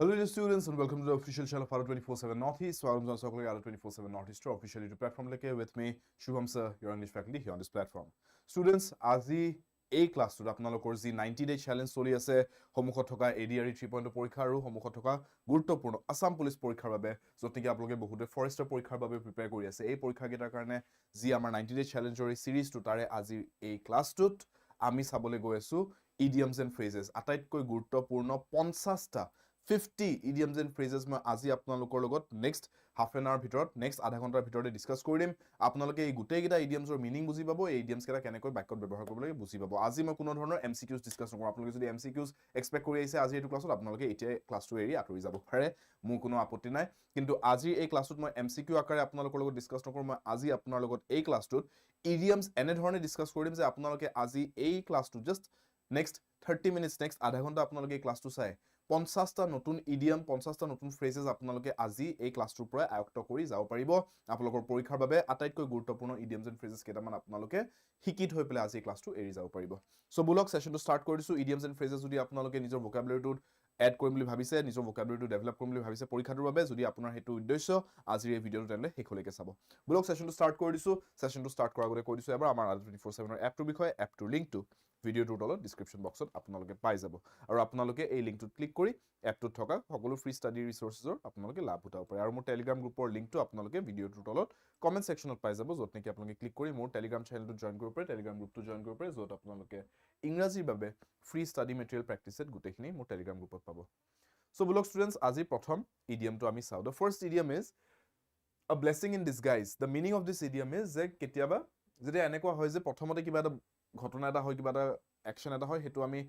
Hello dear students and welcome to the official channel of ADRE 24/7 Northeast. So I'm John ADRE 24/7 Northeast official YouTube platform leke with me Subhvam Sir, your English faculty here on this platform. Students, আজি এই ক্লাছটোত আপোনালোকৰ যি 90 day challenge চলি আছে সমুখত থকা ADRE 3.0 পৰীক্ষা আৰু সমুখত থকা গুৰুত্বপূৰ্ণ আসাম পুলিচ পৰীক্ষাৰ বাবে যতনিকে আপোনালোকে বহুতে ফৰেষ্টৰ পৰীক্ষাৰ বাবে প্ৰিপেয়াৰ কৰি আছে এই পৰীক্ষাকেইটাৰ কাৰণে যি আমাৰ 90 day challengeৰ সিৰিজটো তাৰে আজি এই ক্লাছটোত আমি চাবলৈ গৈ আছো idioms and phrases আটাইতকৈ গুৰুত্বপূৰ্ণ 50টা 50 idioms and phrases মই আজি আপোনালোকৰ লগত next half an hour ভিতৰত next আধা ঘণ্টাৰ ভিতৰতে ডিসকাস কৰি দিম আপোনালোকে এই গুটেই গিটা idioms ৰ মিনিং বুজি পাব এই idioms কেটা কেনেকৈ বাক্যত ব্যৱহাৰ কৰিব লাগে বুজি পাব আজি মই কোনো ধৰণৰ MCQs ডিসকাস নকৰো আপোনালোকে যদি MCQs এক্সপেক্ট কৰি আছে আজি এই ক্লাছত আপোনালোকে এতিয়া ক্লাছটো এৰি আঁতৰি যাব পাৰে মোৰ কোনো আপত্তি নাই কিন্তু আজি এই ক্লাছটোত মই MCQ আকাৰে আপোনালোকৰ লগত ডিসকাস নকৰো মই আজি আপোনাৰ লগত এই ক্লাছটোত idioms এনে ধৰণে ডিসকাস কৰিম যে আপোনালোকে আজি এই ক্লাছটো জাস্ট next 30 minutes next আধা ঘণ্টা আপোনালোকে এই ক্লাছটো চাই 50টা নতুন idiom 50টা নতুন phrases আপোনালোকে আজি এই ক্লাছটোৰ পৰা আয়ত্ত কৰি যাব পাৰিব আপোনালোকৰ পৰীক্ষাৰ বাবে আটাইতকৈ গুৰুত্বপূৰ্ণ idioms and phrases কেইটামান আপোনালোকে শিকি থৈ পেলাই আজি এই ক্লাছটো এৰি যাব পাৰিব সো বুলক সেশনটো ষ্টাৰ্ট কৰি দিছো idioms and phrases যদি আপোনালোকে নিজৰ ভোকাবুলাৰিটো এড কৰিম বুলি ভাবিছে নিজৰ ভোকাবুলাৰিটো ডেভেলপ কৰিম বুলি ভাবিছে পৰীক্ষাটোৰ বাবে যদি আপোনাৰ হেতু উদ্দেশ্য আজিৰ এই ভিডিওটো তেনে শেষলৈকে চাব বুলক সেশনটো ষ্টাৰ্ট কৰি দিছো সেশনটো ষ্টাৰ্ট কৰাৰ আগতে কৈ দিছো এবাৰ আমাৰ ADRE 24/7 ৰ এপটোৰ বিষয়ে এপটোৰ লিংকটো ভিডিওটোৰ তলত ডেসক্ৰিপচন বক্সত আপোনালোকে পাই যাব আৰু আপোনালোকে এই লিংকটোত ক্লিক কৰি এপটোত থকা সকলো ফ্ৰী ষ্টাডি ৰিসোৰ্সেছৰ আপোনালোকে লাভ উঠাব পাৰে আৰু মোৰ টেলিগ্ৰাম গ্ৰুপৰ লিংকটো আপোনালোকে ভিডিওটোৰ তলত কমেন্ট সেকশনত পাই যাব যত নেকি আপোনালোকে ক্লিক কৰি মোৰ টেলিগ্ৰাম চেনেলটো জয়েন কৰিব পাৰে টেলিগ্ৰাম গ্ৰুপটো জয়েন কৰিব পাৰে যত আপোনালোকে ইংৰাজীৰ বাবে ফ্ৰী ষ্টাডি মেটেৰিয়েল প্ৰেক্টিসেট গুটেখিনি মোৰ টেলিগ্ৰাম গ্ৰুপত পাব সো বুলক ষ্টুডেন্টস আজি প্ৰথম ইডিয়মটো আমি চাও the first idiom is a blessing in disguise the meaning of this idiom is যে কেতিয়াবা যদি এনেকুৱা হয় যে প্ৰথমতে কিবা এটা ঘটনা এটা হয় কিবা এটা অ্যাকশন এটা হয় হেতু আমি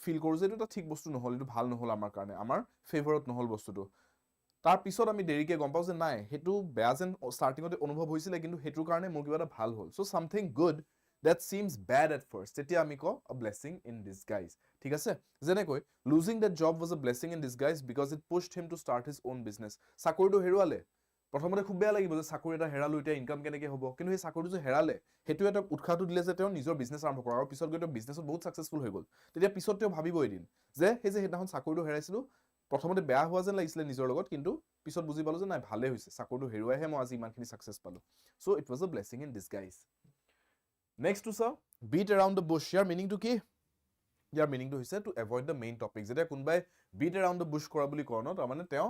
ফিল কৰো যে এটা ঠিক বস্তু নহল এটো ভাল নহল আমাৰ কাৰণে আমাৰ ফেভাৰত নহল বস্তুটো তাৰ পিছত আমি দেৰিকে গম পাও যে নাই হেতু বেয়া যেন ষ্টাৰ্টিংতে অনুভৱ হৈছিল কিন্তু হেতুৰ কাৰণে মোৰ কিবা এটা ভাল হল so something good that seems bad at first তেতিয়া আমি কও a blessing in disguise ঠিক আছে যেনেকৈ losing that job was a blessing in disguise because it pushed him to start his own business চাকৰিটো হেৰুৱালে প্ৰথমতে খুব বেয়া লাগিব যে চাকৰি এটা হেৰালো এতিয়া ইনকাম কেনেকৈ হ'ব কিন্তু এই চাকৰিটো যে হেৰালে হেতু এটা উৎসাহটো দিলে যে তেওঁ নিজৰ বিজনেছ আৰম্ভ কৰাৰ পিছত গৈ তেওঁ বিজনেছত বহুত সাকসেসফুল হৈ গল তেতিয়া পিছত তেওঁ ভাবিব এদিন যে সেই যে হেতাখন চাকৰিটো হেৰাইছিলো প্ৰথমতে বেয়া হোৱা যেন লাগিছিল নিজৰ লগত কিন্তু পিছত বুজি পালো যে নাই ভালে হৈছে চাকৰিটো হেৰুৱাইহে মই আজি ইমানখিনি সাকসেস পালো so it was a blessing in disguise Next to sir, beat around the bush. Your meaning to ki? Your meaning to is to avoid the main topic. Jeta kunbai beat around the bush kora boli kono tar mane teo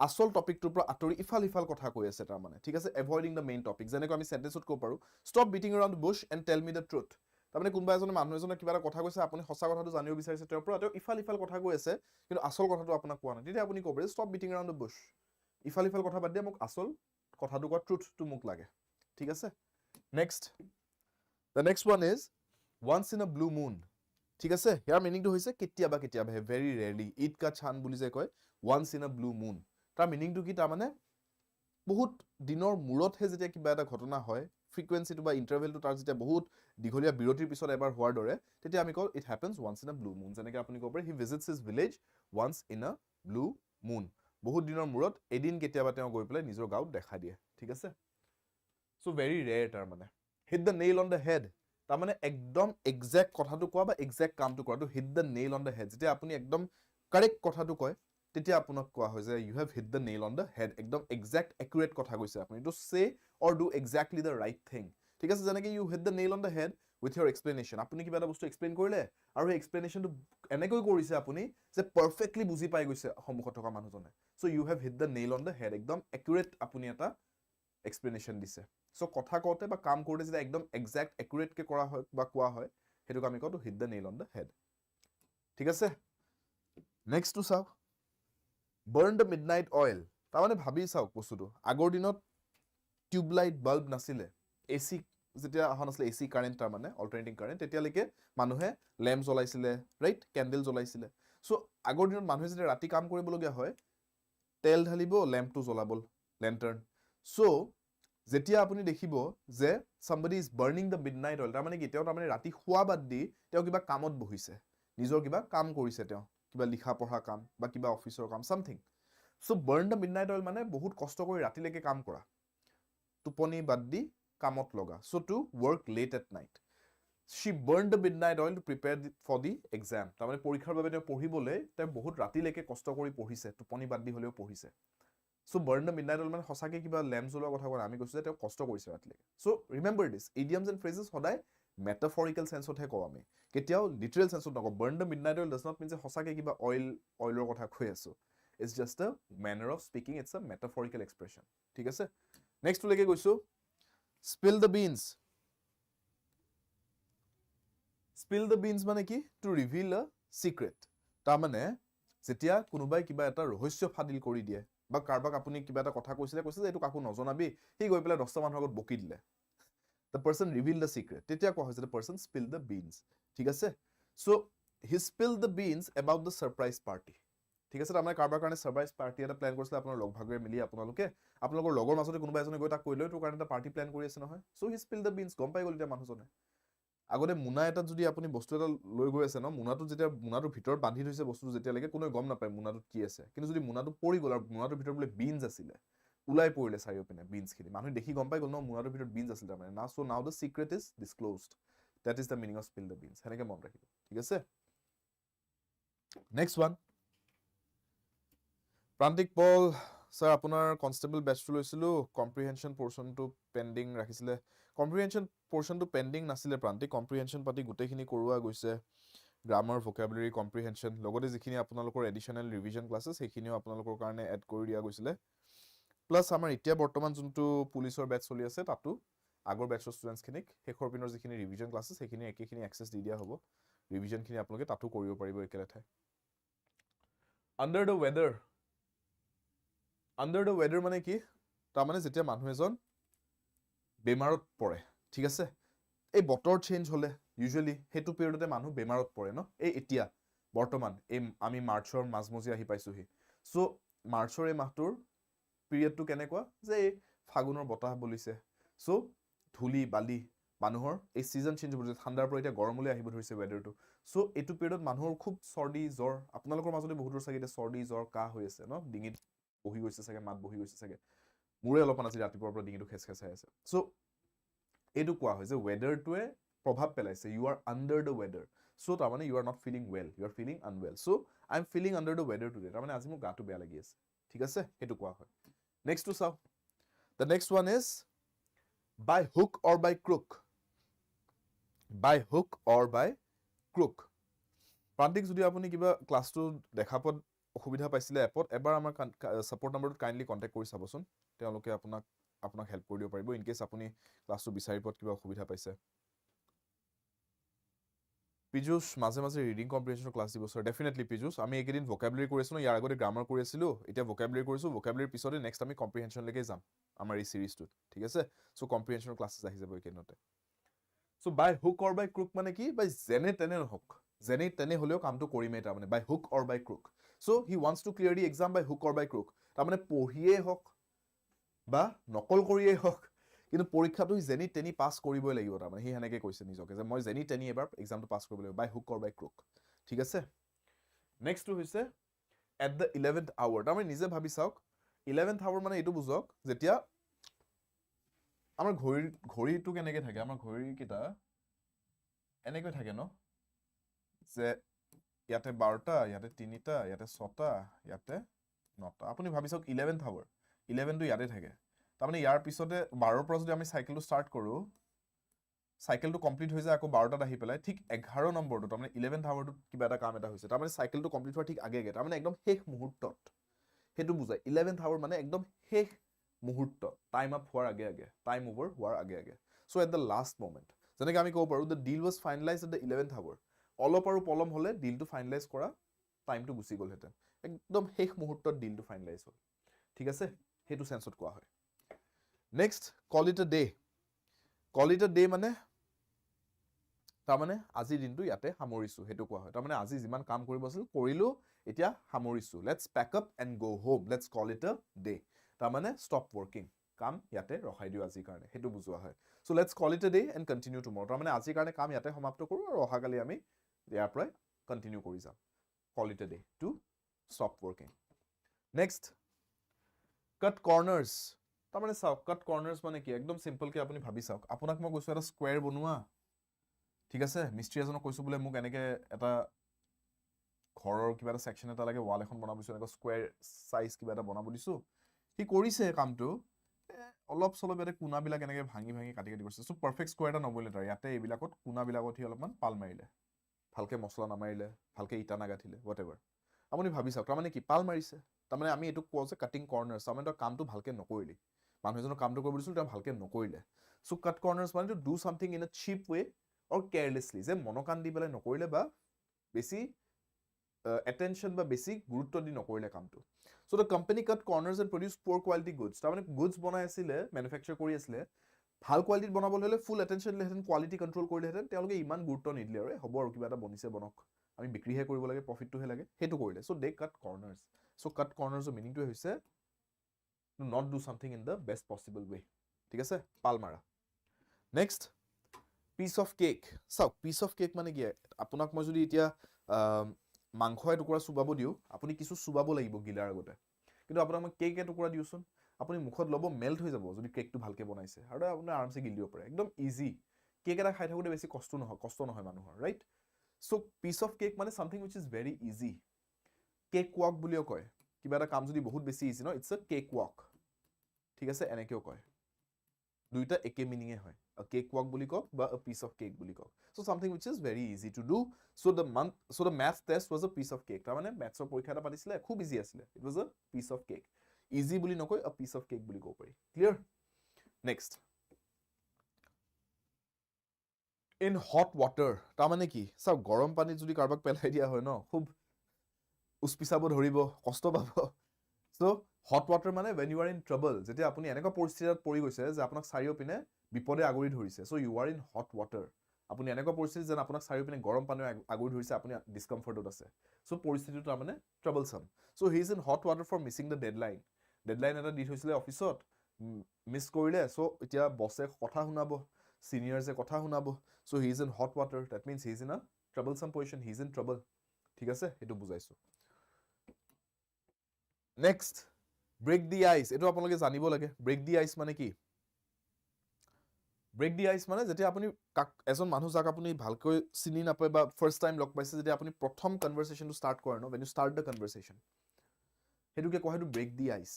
asol topic to pra atori ifal kotha koi ase tar mane. Thik ase avoiding the main topic. Jeneko ami sentence ut ko paru. Stop beating around the bush and tell me the truth. Tar mane kunbai ejone manu ejone kiba eta kotha koise apuni hosa kotha to janibo bicharise teo pra teo ifal kotha koi ase kintu asol kotha to apunak koa na. Tete apuni ko pare stop beating around the bush. Ifal kotha bad dia mok asol kotha to koa truth to muk lage. Thik ase? Next The next one is once in a blue moon. ঠিক আছে ইয়াৰ মিনিংটো হৈছে কেতিয়াবা কেতিয়াবা very rarely Eid কা চান বুলি যে কয় once in a blue moon তাৰ মিনিংটো কি তাৰ মানে বহুত দিনৰ মূৰতহে যেতিয়া কিবা এটা ঘটনা হয় ফ্ৰিকুৱেন্সিটো বা ইন্টাৰভেলটো তাৰ যেতিয়া বহুত দীঘলীয়া বিৰতিৰ পিছত এবাৰ হোৱাৰ দৰে তেতিয়া আমি কওঁ it happens once in a blue moon যেনেকৈ আপুনি ক'ব পাৰে he visits his village once in a blue moon বহুত দিনৰ মূৰত এদিন কেতিয়াবা তেওঁ গৈ পেলাই নিজৰ গাঁৱত দেখা দিয়ে ঠিক আছে সো very rare তাৰ মানে hit the nail on the head তা মানে একদম এক্সাক্ট কথাটো কোৱা বা এক্সাক্ট কামটো কৰা to hit the nail on the head যেতিয়া আপুনি একদম কাৰেক্ট কথাটো কয় তেতিয়া আপোনাক কোৱা হয় যে you have hit the nail on the head একদম এক্সাক্ট একুৰেট কথা কৈছে আপুনি to say or do exactly the right thing ঠিক আছে যেনেকৈ you hit the nail on the head with your explanation আপুনি কিবা এটা বস্তু এক্সপ্লেইন কৰিলে আৰু এই এক্সপ্লেনেশনটো এনেকৈ কৰিছে আপুনি যে পাৰফেক্টলি বুজি পাই গৈছে সমুখত থকা মানুহজনে so you have hit the nail on the head একদম একুৰেট আপুনি এটা এক্সপ্লেনেশন দিছে So কথা কওতে বা কাম করতে যেটা একদম এক্সাক্ট একুরেট কে করা হয় বা কোয়া হয় হেতুক আমি কও to hit the nail on the head ঠিক আছে নেক্সট টু চাও বার্ন দ্য মিডনাইট অয়েল তা মানে ভাবি চাও বস্তুটো আগৰ দিনত টিউব লাইট বাল্ব নাছিলে এসি যেতিয়া আহন আসলে এসি কারেন্ট তাৰ মানে অল্টাৰনেটিং কাৰেন্ট তেতিয়া লৈকে মানুহে ল্যাম্প জ্বলাইছিলে ৰাইট ক্যান্ডেল জ্বলাইছিলে সো আগৰ দিনত মানুহে যেতিয়া ৰাতি কাম কৰিবলগীয়া হয় তেল ঢালিব ল্যাম্পটো জ্বলাবল ল্যান্টাৰ্ন সো যেতিয়া আপুনি দেখিব যে somebody is burning the midnight oil তাৰ মানে কি তেওঁ তাৰ মানে ৰাতি খোৱা বাদ দি তেওঁ কিবা কামত বহিছে নিজৰ কিবা কাম কৰিছে তেওঁ কিবা লিখা পঢ়া কাম বা কিবা অফিচৰ কাম something so burn the midnight oil মানে বহুত কষ্ট কৰি ৰাতিলৈকে কাম কৰা টোপনি বাদ দি কামত লগা so to work late at night she burned the midnight oil to prepare for the exam. তাৰমানে পৰীক্ষাৰ বাবে তেওঁ পঢ়িবলৈ তেওঁ বহুত ৰাতিলৈকে কষ্ট কৰি পঢ়িছে, টোপনি বাদ দি হ'লেও পঢ়িছে। So burn the midnight oil মানে সঁচাকে কিবা লেম্প জ্বলোৱা কথা কোৱা আমি কৈছো যে তেওঁ কষ্ট কৰিছে ৰাতিলৈকে। So remember this, idioms and phrases সদায় metaphorical sense অতহে কওঁ আমি, কেতিয়াও literal sense অত নকওঁ। Burn the midnight oil does not mean যে সঁচাকে কিবা অইলৰ কথা কৈ আছো। It's just a manner of speaking, it's a metaphorical expression. ঠিক আছে? Next লৈকে গৈছো, spill the beans. Spill the beans মানে কি? To reveal a secret. তাৰমানে যেতিয়া কোনোবাই কিবা এটা ৰহস্য ফাদিল কৰি দিয়ে বা কাৰোবাক আপুনি কিবা এটা কথা কৈছে যে এইটো কাকো নজনাবি, সি গৈ পেলাই 10টা মানুহৰ আগত বকি দিলে, the person revealed the secret, তেতিয়া কোৱা হৈছে the person spilled the beans। ঠিক আছে? So he spilled the beans about the surprise party। ঠিক আছে? তাৰমানে কাৰোবাৰ কাৰণে সাৰপ্ৰাইজ পাৰ্টি এটা প্ল্যান কৰিছিলে আপোনাৰ লগ ভাগৰে মিলি, আপোনালোকৰ লগৰ মাজতে কোনোবা এজনে গৈ তাক কৈ লৈ তোৰ কাৰণে এটা পাৰ্টি প্ল্যান কৰি আছে নহয়। So he spilled the beans, গম পাই গ'ল এতিয়া মানুহজনে। আগতে মুনা এটাত যদি আপুনি বস্তু এটা লৈ গৈ আছে ন, মুনাটো যেতিয়া মুনাটোৰ ভিতৰত বান্ধি থৈছে বস্তুটো যেতিয়ালৈকে কোনোৱে গম নাপায় মুনাটোত কি আছে, কিন্তু যদি মুনাটো পৰি গ'ল আৰু মুনাটোৰ ভিতৰত বোলে বিনছ আছিলে, ওলাই পৰিলে চাৰিওপিনে বিনছখিনি, মানুহে দেখি গম পাই গ'ল ন মুনাটোৰ ভিতৰত বিনছ আছিলে তাৰমানে না। So now the secret is disclosed, that is the meaning of spill the beans। সেনেকে মনত ৰাখিব। ঠিক আছে? নেক্সট ওৱান, প্ৰান্তিক পল স্যাৰ আপোনাৰ কনষ্টেবল বেচটো লৈছিলো, কম্প্ৰিহেনশ্যন পৰ্চনটো পেণ্ডিং ৰাখিছিলে। কম্প্ৰিহেনশ্যন পৰ্চনটো পেণ্ডিং নাছিলে প্ৰান্তিক, কম্প্ৰিহেনশ্যন পাতি গোটেইখিনি কৰোৱা গৈছে, গ্ৰামাৰ, ভোকেবুলাৰী, কম্প্ৰিহেনশ্যন, লগতে যিখিনি আপোনালোকৰ এডিশ্যনেল ৰিভিজন ক্লাছেছ সেইখিনিও আপোনালোকৰ কাৰণে এড কৰি দিয়া গৈছিলে। প্লাছ আমাৰ এতিয়া বৰ্তমান যোনটো পুলিচৰ বেচ চলি আছে তাতো আগৰ বেচৰ ষ্টুডেণ্টছখিনিক শেষৰ পিনৰ যিখিনি ৰিভিজন ক্লাছেছ সেইখিনি একেখিনি এক্সেছ দি দিয়া হ'ব, ৰিভিজনখিনি আপোনালোকে তাতো কৰিব পাৰিব একেলেঠাই। Under the water, under the water মানে কি? তাৰমানে যেতিয়া মানুহ এজন বেমাৰত পৰে। ঠিক আছে? এই বতৰ চেঞ্জ হ'লে ইউজুৱেলি সেইটো পিৰিয়ডতে মানুহ বেমাৰত পৰে ন। এই এতিয়া বৰ্তমান এই আমি মাৰ্চৰ মাজমজি আহি পাইছোহি। চ' মাৰ্চৰ এই মাহটোৰ পিৰিয়ডটো কেনেকুৱা যে এই ফাগুনৰ বতাহ বলিছে, চ' ধূলি বালি মানুহৰ এই ছিজন চেঞ্জ হ'ব, ঠাণ্ডাৰ পৰা এতিয়া গৰমলৈ আহিব ধৰিছে ৱেডাৰটো। চ' এইটো পিৰিয়ডত মানুহৰ খুব চৰ্দি জ্বৰ, আপোনালোকৰ মাজতে বহুতৰ চাগে এতিয়া চৰ্দি জ্বৰ কাহ হৈ আছে ন, ডিঙিত বহি গৈছে চাগে, মাত বহি গৈছে চাগে, মোৰে অলপমান আজি ৰাতিপুৱাৰ পৰা ডিঙিটো খেচখেচাই আছে। চ' এইটো কোৱা হয় যে ৱেডাৰটোৱে প্ৰভাৱ পেলাইছে, you are under the weather. So' তাৰমানে you are not feeling well, you are feeling unwell. So' I am feeling under the weather today, তাৰমানে আজি মোৰ গাটো বেয়া লাগি আছে। ঠিক আছে? সেইটো কোৱা হয়। নেক্সটটো চাওঁ, the next one is by hook or by crook. By hook or by crook. প্ৰান্তিক যদি আপুনি কিবা ক্লাছটো দেখা পোৱাত অসুবিধা পাইছিলে এপত, এবাৰ আমাৰ ছাপৰ্ট নম্বৰটোত কাইণ্ডলি কণ্টেক্ট কৰি চাবচোন, তেওঁলোকে আপোনাক হেল্প কৰি দিব পাৰিব ইন কেছ আপুনি ক্লাছটো বিচাৰি পোৱাত কিবা অসুবিধা পাইছে। পীযুষ মাজে মাজে ৰিডিং কম্প্ৰিহেনশ্যনৰ ক্লাছ দিব ছাৰ। ডেফিনেটলি পীযুষ, আমি এইকেইদিন ভোকেবুলাৰী কৰি আছোঁ, ইয়াৰ আগতে গ্ৰামাৰ কৰি আছিলোঁ, এতিয়া ভোকেবুলাৰী কৰিছোঁ, ভোকেবুলাৰীৰ পিছতে নেক্সট আমি কম্প্ৰিহেনশ্যনলৈকে যাম আমাৰ এই চিৰিজটোত। ঠিক আছে? চ' কম্প্ৰিহেনশ্যনৰ ক্লাছেছ আহি যাব এইকেইদিনতে। চ' বাই হুক অৰ বাই ক্ৰুক মানে কি? বাই যেনে তেনে নহওক, যেনে তেনে হ'লেও কামটো কৰিমেই, তাৰমানে by hook or by crook. So' he wants to clear the exam by hook or by crook, তাৰমানে পঢ়িয়েই হওক বা নকল কৰিয়েই হওক, কিন্তু পৰীক্ষাটো যেনি তেনি পাছ কৰিবই লাগিব, তাৰমানে সি সেনেকে কৈছে নিজকে যে মই যেনি তেনি এবাৰ এক্সামটো পাছ কৰিব লাগিব, বাই হুক অৰ বাই ক্ৰুক। ঠিক আছে? নেক্সটটো হৈছে এট দ্য 11th আৱাৰ। তাৰমানে নিজে ভাবি চাওক, 11th আৱাৰ মানে এইটো বুজক যেতিয়া আমাৰ ঘড়ীটো কেনেকে থাকে, আমাৰ ঘড়ীকেইটা এনেকৈ থাকে ন, যে ইয়াতে 12টা, ইয়াতে 3টা, ইয়াতে 6টা, ইয়াতে 9টা। আপুনি ভাবি চাওক 11th আৱাৰ, 11টো ইয়াতে থাকে, তাৰমানে ইয়াৰ পিছতে 12ৰ পৰা যদি আমি চাইকেলটো ষ্টাৰ্ট কৰোঁ, চাইকেলটো কমপ্লিট হৈ যায় আকৌ 12টাত আহি পেলাই, ঠিক 11 নম্বৰটো তাৰমানে 11th আৱাৰটোত কিবা এটা কাম এটা হৈছে, তাৰমানে চাইকেলটো কমপ্লিট হোৱাৰ ঠিক আগে আগে, তাৰমানে একদম শেষ মুহূৰ্তত, সেইটো বুজায় 11th আৱাৰ মানে একদম শেষ মুহূৰ্ত, টাইম আপ হোৱাৰ আগে আগে, টাইম অভাৰ হোৱাৰ আগে আগে। So' at the last moment, যেনেকৈ আমি ক'ব পাৰোঁ the deal was finalise at the 11th hour. অলপ আৰু পলম হ'লে ডিলটো ফাইনেলাইজ কৰা টাইমটো গুচি গ'লহেঁতেন, একদম শেষ মুহূৰ্তত ডিলটো ফাইনেলাইজ হ'ল। ঠিক আছে? সেইটো চেন্সত কোৱা হয়। Next, call it a day. Call it a day মানে তাৰমানে আজিৰ দিনটো ইয়াতে সামৰিছোঁ, সেইটো কোৱা হয়। তাৰমানে আজি যিমান কাম কৰিব আছিল কৰিলোঁ, এতিয়া সামৰিছোঁ, let's pack up and go' home, let's call it a day. তাৰমানে ষ্টপ ৱৰ্কিং, কাম ইয়াতে ৰখাই দিওঁ আজিৰ কাৰণে, সেইটো বুজোৱা হয়। So' let's call it a day and continue tomorrow, তাৰমানে আজিৰ কাৰণে কাম ইয়াতে সমাপ্ত কৰোঁ আৰু অহাকালি আমি ইয়াৰ পৰাই কণ্টিনিউ কৰি যাম। Call it a day to stop working. Next, cut corners. তাৰমানে চাওক, কাট কৰ্নাৰ্ছ মানে কি? একদম চিম্পলকৈ আপুনি ভাবি চাওক, আপোনাক মই কৈছোঁ এটা স্কুৱেৰ বনোৱা, ঠিক আছে মিস্ত্ৰী এজনক কৈছো বোলে মোক এনেকে এটা ঘৰৰ কিবা এটা সেকশন এটা লাগে ওয়াল এখন বনাব দিছো এনেকৈ স্কয়াৰ সাইজ কিবা এটা বনাব দিছো সি কৰিছে কামটো অলপ চলপ এটা কোণাবিলাক এনেকে ভাঙি ভাঙি কাটি কাটি কৰিছে সো পাৰফেক্ট স্কয়াৰ এটা নবলে তাৰ ইয়াতে এইবিলাকত কোণাবিলাকত হি অলপমান পাল মাৰিলে ভালকে মছলা নামাৰিলে ভালকে ইটা নাগাঠিলে হোৱাটএভাৰ আপুনি ভাবি চাওক তাৰমানে কি পাল মাৰিছে তাৰমানে আমি এটো কোৱা যে কাটিং কৰ্নাৰ্স তাৰমানে তই কামটো ভালকে নকৰিলি মানুহ এজনৰ কামটো কৰিব দিছিল তেওঁ ভালকে নকৰিলে সো কাট কৰ্নাৰ্স মানে two do something in a cheap ৱে অৰ কেয়াৰলেছলি যে মনকান দি বেলে নকৰিলে বা বেছি attention বা বেছি গুৰুত্ব দি নকৰিলে কামটো so the company cut corners and produced poor quality goods তাৰমানে goods বনাই আছিলে manufacture কৰি আছিলে ভাল কোৱালিটিত বনাবলৈ হলে ফুল attention দিলেহেঁতেন কোৱালিটি কন্ট্ৰোল কৰিলেহেঁতেন তেওঁলোকে ইমান গুৰুত্ব নিদিলে আৰু হ'ব আৰু কিবা এটা বনিছে বনক আমি বিক্ৰীহে কৰিব লাগে প্ৰফিটটোহে লাগে হেতু কৰিলে so they cut corners so cut corners ৰ মিনিংটো হৈছে to not do something in the best possible way ঠিক আছে পাল মাৰা next piece of cake so piece of cake মানে কি আপোনাক মই যদি এতিয়া মাংস এটুকুৰা চুবাব দিও আপুনি কিছু চুবাব লাগিব গিলাৰ আগতে কিন্তু আপোনাক মই কেক এটুকুৰা দিওছুন আপুনি মুখত লব মেল্ট হৈ যাব যদি কেকটো ভালকে বনাইছে আৰু আপুনি আৰামসে গিলি দিব পাৰে একদম ইজি কেক এটা খাই থাকোতে বেছি কষ্ট নহয় মানুহৰ right so piece of cake মানে something which is very easy cake walk বুলিও কয় কিবা এটা কাম যদি বহুত বেছি ইজি ন ইটস আ কেক ওয়াক ঠিক আছে এনেকেও কয় দুইটা একে মিনিংয়ে হয় a cake walk বুলি কক বা a piece of cake বুলি কক so something which is very easy to do so the math test was a piece of cake তাৰ মানে mathsৰ পৰীক্ষা এটা পাতিছিলে খুব ইজি আছিলে it was a piece of cake easy বুলি নকৈ a piece of cake বুলি ক'ব পাৰি clear next in hot water তাৰ মানে কি সব গৰম পানীত যদি কাৰবাক পেলাই দিয়া হয় ন খুব উস্পিসাব ধৰিব কষ্ট পাব so hot water মানে when you are in trouble যেতিয়া আপুনি এনেকা পৰিস্থিতিত পৰি গৈছে যে আপোনাক চাৰিও পিনে বিপদে আগৰি ধৰিছে so you are in hot water আপুনি এনেকা পৰিস্থিতি যেন আপোনাক চাৰিও পিনে গৰম পানী আগৰি ধৰিছে আপুনি ডিসকমফৰ্টত আছে so পৰিস্থিতিটো তাৰ মানে troublesome so he is in hot water for missing the deadline এটা দি থৈছিলে অফিসত মিস কৰিলে so এতিয়া বসে কথা শুনাব সিনিয়ৰসে কথা শুনাব so he is in hot water that means he is in a troublesome position he is in trouble ঠিক আছে এটো বুজাইছো next break the ice এটো আপোনালোকে জানিব লাগে break the ice মানে কি break the ice মানে যেতিয়া আপুনি এজন মানুহ যাক আপুনি ভালকৈ চিনি নাপায় বা ফাৰ্স্ট টাইম লগ পাইছে যেতিয়া আপুনি প্ৰথম কনভাৰসেচনটো ষ্টাৰ্ট কৰে ন when you start the conversation হেতুকে কয় হেতু break the ice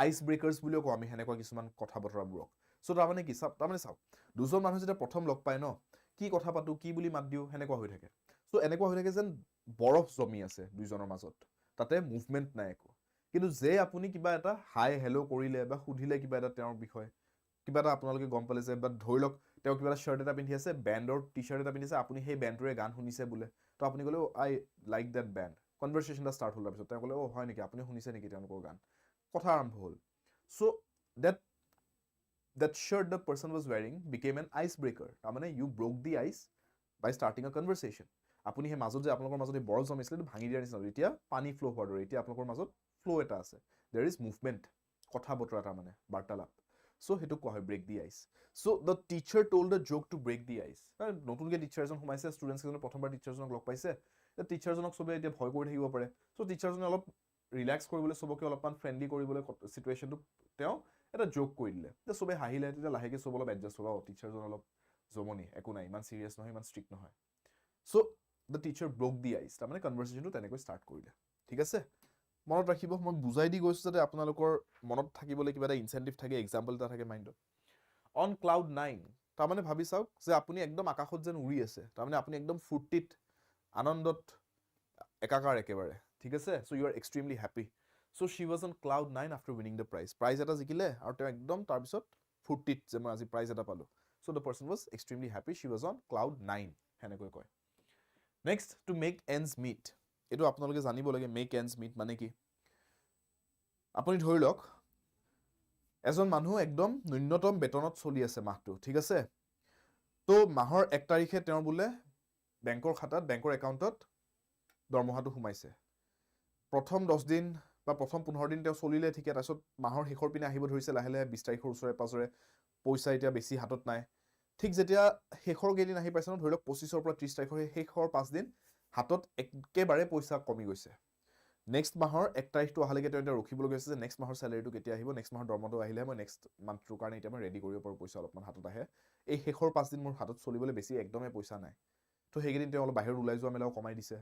ice breakers বুলিও কয় আমি হেনেকুৱা কিছুমান কথা বতৰাবোৰক সো তাৰ মানে কি তাৰ মানে চাও দুজন মানুহ যেতিয়া প্ৰথম লগ পায় ন কি কথা পাতো কি বুলি মাত দিও হেনেকুৱা হৈ থাকে সো এনেকুৱা হৈ থাকে যেন বৰফ জমি আছে দুইজনৰ মাজত তাতে মুভমেন্ট নাই একো কিন্তু যে আপুনি কিবা এটা হাই হেলো কৰিলে বা সুধিলে কিবা এটা তেওঁৰ বিষয় কিবা এটা আপোনালোকে গম পালে যে বা ধৰিলক তেওঁ কিবা শাৰ্ট এটা পিন্ধি আছে ব্যান্ডৰ টি-শাৰ্ট এটা পিন্ধিছে আপুনি সেই ব্যান্ডৰে গান শুনিছে বুলে তো আপুনি কলে আই লাইক দ্যাট ব্যান্ড কনভাৰসেচনটা ষ্টাৰ্ট হ'ল তাৰপিছত তেওঁ কলে হয় নেকি আপুনি শুনিছে নেকি তেওঁলোকৰ গান কথা আৰম্ভ হ'ল so that shirt the person was wearing became an icebreaker তাৰ মানে you broke the ice by starting a conversation আপুনি হে মাজত যে আপোনালোকৰ মাজত বৰফ জমিছিল ভাঙি দিয়াৰ নিচিনা এতিয়া পানী ফ্লো হোৱাৰ দৰে এতিয়া আপোনালোকৰ মাজত ফ্লো এটা আছে there is movement কথা বতৰা তাৰ মানে বাৰ্তালাপ so হেতু কোৱা হয় break the ice so the teacher told a joke to break the ice নতুনকে টিচাৰজন সোমাইছে ষ্টুডেন্টছ কেজনৰ প্ৰথমবাৰ টিচাৰজনক লগ পাইছে the টিচাৰজনক সবে এতিয়া ভয় কৰি থাকিব পাৰে so টিচাৰজনে অলপ ৰিল্যাক্স কৰিবলৈ সবকে অলপমান ফ্ৰেন্ডলি কৰিবলৈ সিচুৱেচনটো তেওঁ এটা জোক কৰি দিলে যে সবে হাঁহিলে তেতিয়া লাহেকে সব অলপ এডজাস্ট হ'ব টিচাৰজন অলপ জমনি একো নাই ইমান সিৰিয়াস নহয় ইমান ষ্ট্ৰিক্ট নহয় so the teacher broke the ice তাৰ মানে কনভাৰসেচনটো তেনেকৈ ষ্টাৰ্ট কৰিলে ঠিক আছে মনত ৰাখিব মই বুজাই দি গৈছো যাতে আপোনালোকৰ মনত থাকিবলৈ কিবা এটা ইনসেন্টিভ থাকে এক্সাম্পল এটা থাকে মাইন্ডত on cloud 9 তাৰ মানে ভাবি চাওক যে আপুনি একদম আকাশত যেন উৰি আছে তাৰ মানে আপুনি একদম ফুৰ্তিত আনন্দত একাকাৰ একেবাৰে ঠিক আছে so you are extremely happy so she was on cloud 9 after winning the prize এটা জিকিলে আৰু তেওঁ একদম তাৰ পিছত ফুৰ্তিত যে মই আজি প্ৰাইজ এটা পালো so the person was extremely happy she was on cloud 9 হেনেকৈ কয় next to make ends meet এটো আপোনালোকে জানিব লাগে make ends meet মানে কি আপুনি ধৰি লওক এজন মানুহ একদম ন্যূনতম বেতনত চলি আছে মাহটো ঠিক আছে তো মাহৰ 1 তাৰিখে তেওঁ বুলে বেংকৰ খাতাত বেংকৰ একাউণ্টত দৰমহাটো সোমাইছে প্ৰথম 10 দিন বা প্ৰথম 15 দিন তেওঁ চলিলে ঠিক আছে তাৰপিছত মাহৰ শেষৰ পিনে আহিব ধৰিছে লাহে লাহে 20 তাৰিখৰ ওচৰে পাজৰে পইচা এতিয়া বেছি হাতত নাই ঠিক যেতিয়া শেষৰ কেইদিন আহি পাইছে ন ধৰি লওক 25 ৰ পৰা 30 তাৰিখৰ শেষৰ 5 দিন হাতত একেবাৰে পইচা কমি গৈছে নেক্সট মাহৰ 1 তাৰিখটো আহালৈকে তেওঁ এতিয়া ৰখিবলৈ গৈছে যে নেক্সট মাহৰ স্যালাৰিটো কেতিয়া আহিব নেক্সট মাহৰ দৰমহাটো আহিলে মই নেক্সট মান্থৰ কাৰণে এতিয়া মই ৰেডি কৰিব পাৰো পইচা অলপমান হাতত আহে এই শেষৰ 5 দিন মোৰ হাতত চলিবলৈ বেছি একদমে পইচা নাই তো সেইকেইদিন তেওঁ অলপ বাহিৰত ওলাই যোৱা মেলাও কমাই দিছে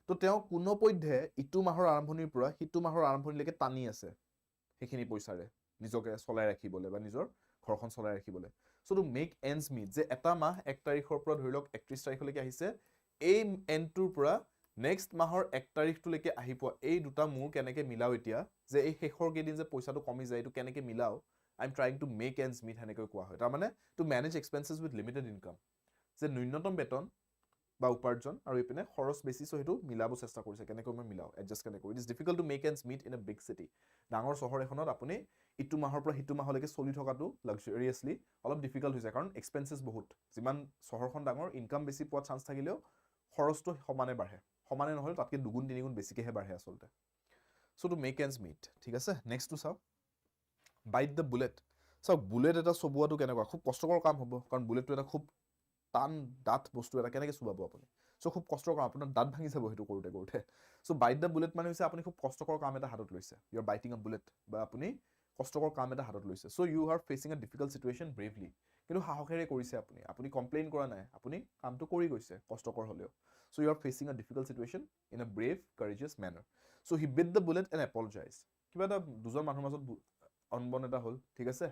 তো তেওঁ কোনোপধ্যে ইটো মাহৰ আৰম্ভণিৰ পৰা সিটো মাহৰ আৰম্ভণিলৈকে টানি আছে সেইখিনি পইচাৰে নিজকে চলাই ৰাখিবলৈ বা নিজৰ ঘৰখন চলাই ৰাখিবলৈ so two make ends meat যে এটা মাহ 1 তাৰিখৰ পৰা ধৰি লওক 31 তাৰিখলৈকে আহিছে এই এন্ডটোৰ পৰা নেক্সট মাহৰ 1 তাৰিখলৈকে আহিব এই দুটা মোৰ কেনেকে মিলাও এতিয়া যে এই শেষৰ কেইদিন যে পইচাটো কমি যায় এটো কেনেকে মিলাও I am trying to make ends meet হেনেকৈ কোৱা হয় তাৰ মানে to manage expenses with limited income যে ন্যূনতম বেতন বা উপাৰ্জন আৰু ইপিনে খৰচ বেছি সো হেতু মিলাব চেষ্টা কৰিছে কেনেকৈ মই মিলাও এডজাস্ট কেনে কৰি it is difficult to make ends meet in a big city ডাঙৰ চহৰ এখনত আপুনি ইটো মাহৰ পৰা হিটো মাহলৈকে চলি থকাটো লাক্সাৰিয়াছলি অলপ ডিফিকাল্ট হৈ যায় কাৰণ এক্সপেন্সেস বহুত যিমান চহৰখন ডাঙৰ ইনকাম বেছি পোৱা চান্স থাকিলেও খৰচটো সমানে বাঢ়ে সমানে নহলে তাতকে দুগুণ তিনিগুণ বেছিকেহে বাঢ়ে আসলতে so two make ends meat ঠিক আছে নেক্সট টু চাও বাইট দ্য বুলেট চাওক বুলেট এটা চবোৱাটো কেনেকুৱা খুব কষ্টকৰ কাম হ'ব কাৰণ বুলেটটো এটা খুব টান দাঁত বস্তু এটা কেনেকৈ চুবাব আপুনি সো খুব কষ্টকৰ কাম আপোনাৰ দাঁত ভাঙি যাব হেতু কৰোতে কৰোতে সো বাইট দ্য বুলেট মানে হৈছে আপুনি খুব কষ্টকৰ কাম এটা হাতত লৈছে you are biting a bullet বা আপুনি কষ্টকৰ কাম এটা হাতত লৈছে so you are facing a difficult situation bravely কিন্তু সাহসেৰে কৰিছে আপুনি কমপ্লেইন কৰা নাই আপুনি কামটো কৰি গৈছে কষ্টকৰ হলেও so you are facing a difficult situation in a brave courageous manner so he bit the bullet and apologize কিবা এটা দুজন মানুহৰ মাজত অনবন এটা হ'ল ঠিক আছে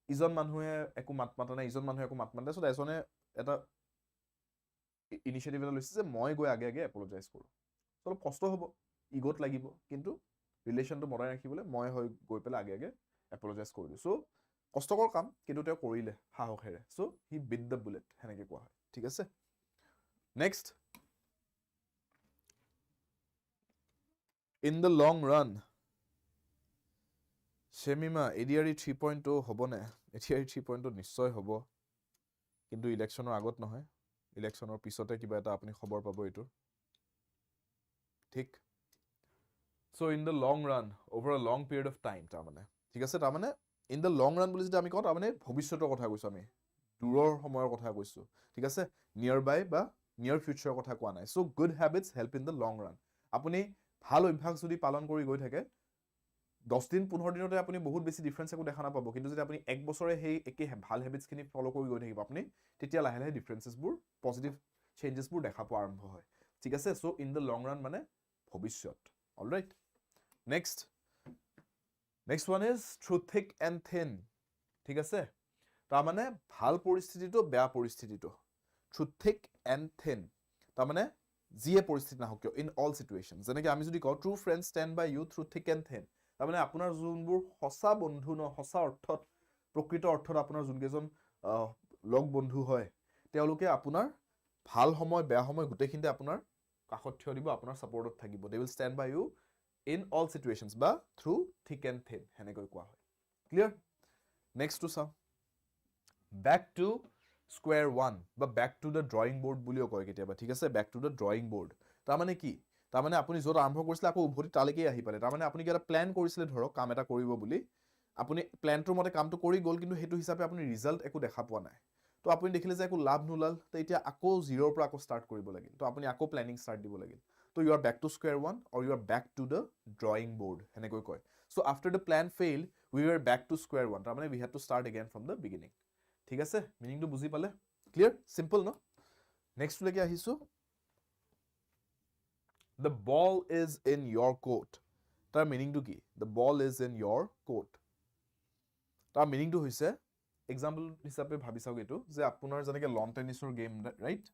ইজন মানুহে একো মাত মাতা নাই ইজন মানুহে একো মাত মাতা সো এজনে এটা ইনিশিয়েটিভ এটা লৈছে যে মই গৈ আগে আগে এপলজাইজ কৰো অলপ কষ্ট হ'ব ইগোত লাগিব কিন্তু ৰিলেশনটো বনাই ৰাখিবলৈ মই হৈ গৈ পেলাই আগে আগে এপলজাইজ কৰিলো সো কষ্টকৰ কাম কিন্তু তেওঁ কৰিলে সাহসেৰে so he bit the bullet হেনেকে কোৱা হয় ঠিক আছে next in the long run Shemima, ADRE 3.0 হবনে ADRE 3.0 নিশ্চয় হ'ব কিন্তু ইলেকশনৰ আগত নহয় ইলেকশনৰ পিছতে কিবা এটা আপুনি খবৰ পাব এটো ঠিক so in the long run over a long period of time তাৰ মানে ঠিক আছে তাৰ মানে ইন দ্য লং ৰান বুলি যদি আমি কওঁ তাৰ মানে ভৱিষ্যতৰ কথা কৈছো আমি দূৰৰ সময়ৰ কথা কৈছো ঠিক আছে নিয়াৰ বাই বা নিয়াৰ ফিউচাৰৰ কথা কোৱা নাই so good habits help in the long run আপুনি ভাল অভ্যাস যদি পালন কৰি গৈ থাকে 10 দিন 15 দিনতে আপুনি বহুত বেছি ডিফাৰেন্স একো দেখা নাপাব কিন্তু যদি আপুনি এক বছৰে হেই একে ভাল হ্যাবিটস খিনি ফলো কৰি গৈ থাকিব আপুনি তেতিয়া লাহে লাহে ডিফাৰেন্সেস বোৰ পজিটিভ চেঞ্জেস বোৰ দেখা পোৱা আৰম্ভ হয় ঠিক আছে so in the long run মানে ভৱিষ্যত alright next one is through thick and থিন ঠিক আছে তাৰ মানে ভাল পৰিস্থিতিটো বেয়া পৰিস্থিতিটো থ্ৰু থিক এণ্ড থিন তাৰ মানে যিয়ে পৰিস্থিতি নাহক কিয় ইন অল সিচুৱেশনছ যেনেকৈ আমি যদি কওঁ true friends stand by U through thick and থিন তাৰ মানে আপোনাৰ যোনবোৰ সঁচা বন্ধু ন সঁচা অৰ্থত প্ৰকৃত অৰ্থত আপোনাৰ যোনকেইজন লগ বন্ধু হয় তেওঁলোকে আপোনাৰ ভাল সময় বেয়া সময় গোটেইখিনিতে আপোনাৰ কাষত থিয় দিব আপোনাৰ সাপোৰ্টত থাকিব they will stand by you in all situations বা থ্ৰু থিক এণ্ড থিন হেনেকৈ কোৱা হয় clear next to some back to square one বা back to the drawing board বুলিও কয় কেতিয়াবা ঠিক আছে back to the drawing board তাৰ মানে কি তাৰ মানে আপুনি য'ত আৰম্ভ কৰিছিলে আকৌ উভতি তালৈকে আহি পালে তাৰ মানে আপুনি কিবা প্ল্যান কৰিছিলে ধৰক কাম এটা কৰিব বুলি আপুনি প্ল্যানটোৰ মতে কামটো কৰি গ'ল কিন্তু হেতু হিচাপে আপুনি ৰিজাল্ট একো দেখা পোৱা নাই তো আপুনি দেখিলে যে একো লাভ নুলাল তো এতিয়া আকৌ জিৰোৰ পৰা আকৌ ষ্টাৰ্ট কৰিব লাগিল তো আপুনি আকৌ প্ল্যানিং ষ্টাৰ্ট দিব লাগিল তো you are back to square one or you are back to the drawing board হেনেকৈ কয় so after the plan fail we are back to square one তাৰ মানে we have to start again from the beginning ঠিক আছে মিনিংটো বুজি পালে clear simple ন next লৈকে আহিছো The ball is in your court. তাৰ মিনিংটো কি The ball is in your court. তাৰ মিনিংটো হৈছে এক্সাম্পল হিচাপে ভাবি চাওক এটো যে আপোনাৰ যেনেকৈ লন টেনিছৰ গেম ৰাইট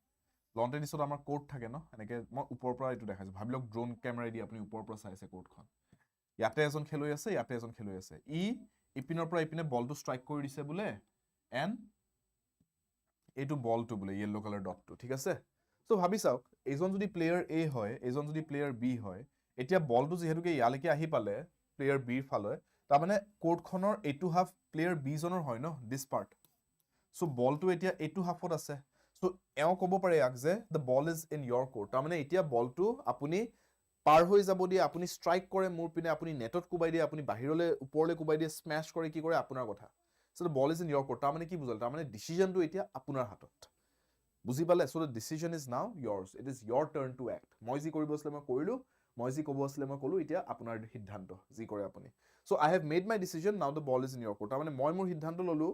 লন টেনিছত আমাৰ কোৰ্ট থাকে ন এনেকৈ মই ওপৰৰ পৰা এটো দেখাইছো ভাবি লওক ড্ৰোন কেমেৰা দি আপুনি ওপৰৰ পৰা চাইছে কোৰ্টখন ইয়াতে এজন খেলুৱৈ আছে ইয়াতে এজন খেলুৱৈ আছে ইপিনৰ পৰা ইপিনে বলটো ষ্ট্ৰাইক কৰি দিছে বোলে এণ্ড এইটো বলটো বোলে ইয়েলো কালাৰ ডটটো ঠিক আছে সো ভাবি চাওক এজন যদি প্লেয়াৰ এ হয় এজন যদি প্লেয়াৰ বি হয় এতিয়া বলটো যেহেতুকে ইয়ালৈকে আহি পালে প্লেয়াৰ বিৰ ফালে তাৰ মানে কোৰ্টখনৰ এইটো হাফ প্লেয়াৰ বি জনৰ হয় ন দিস পাৰ্ট সো বলটো এতিয়া এইটো হাফত আছে সো এও ক'ব পাৰে ইয়াক যে the ball is in your court তাৰ মানে এতিয়া বলটো আপুনি পাৰ হৈ যাব দিয়ে আপুনি ষ্ট্ৰাইক কৰে মোৰ পিনে আপুনি নেটত কোবাই দিয়ে আপুনি বাহিৰলৈ ওপৰলৈ কোবাই দিয়ে স্মেশ কৰে কি কৰে আপোনাৰ কথা so the ball is in your court তাৰ মানে কি বুজাল তাৰ মানে ডিসিশনটো এতিয়া আপোনাৰ হাতত বুজি পালে so the decision is now yours it is your turn to act মই যি কৰিব আছিল মই কৰিলো মই যি ক'ব আছিল মই ক'লো এতিয়া আপোনাৰ সিদ্ধান্ত যি কৰে আপুনি so I have made my decision now the ball is in your court তাৰ মানে মই মোৰ সিদ্ধান্ত ললো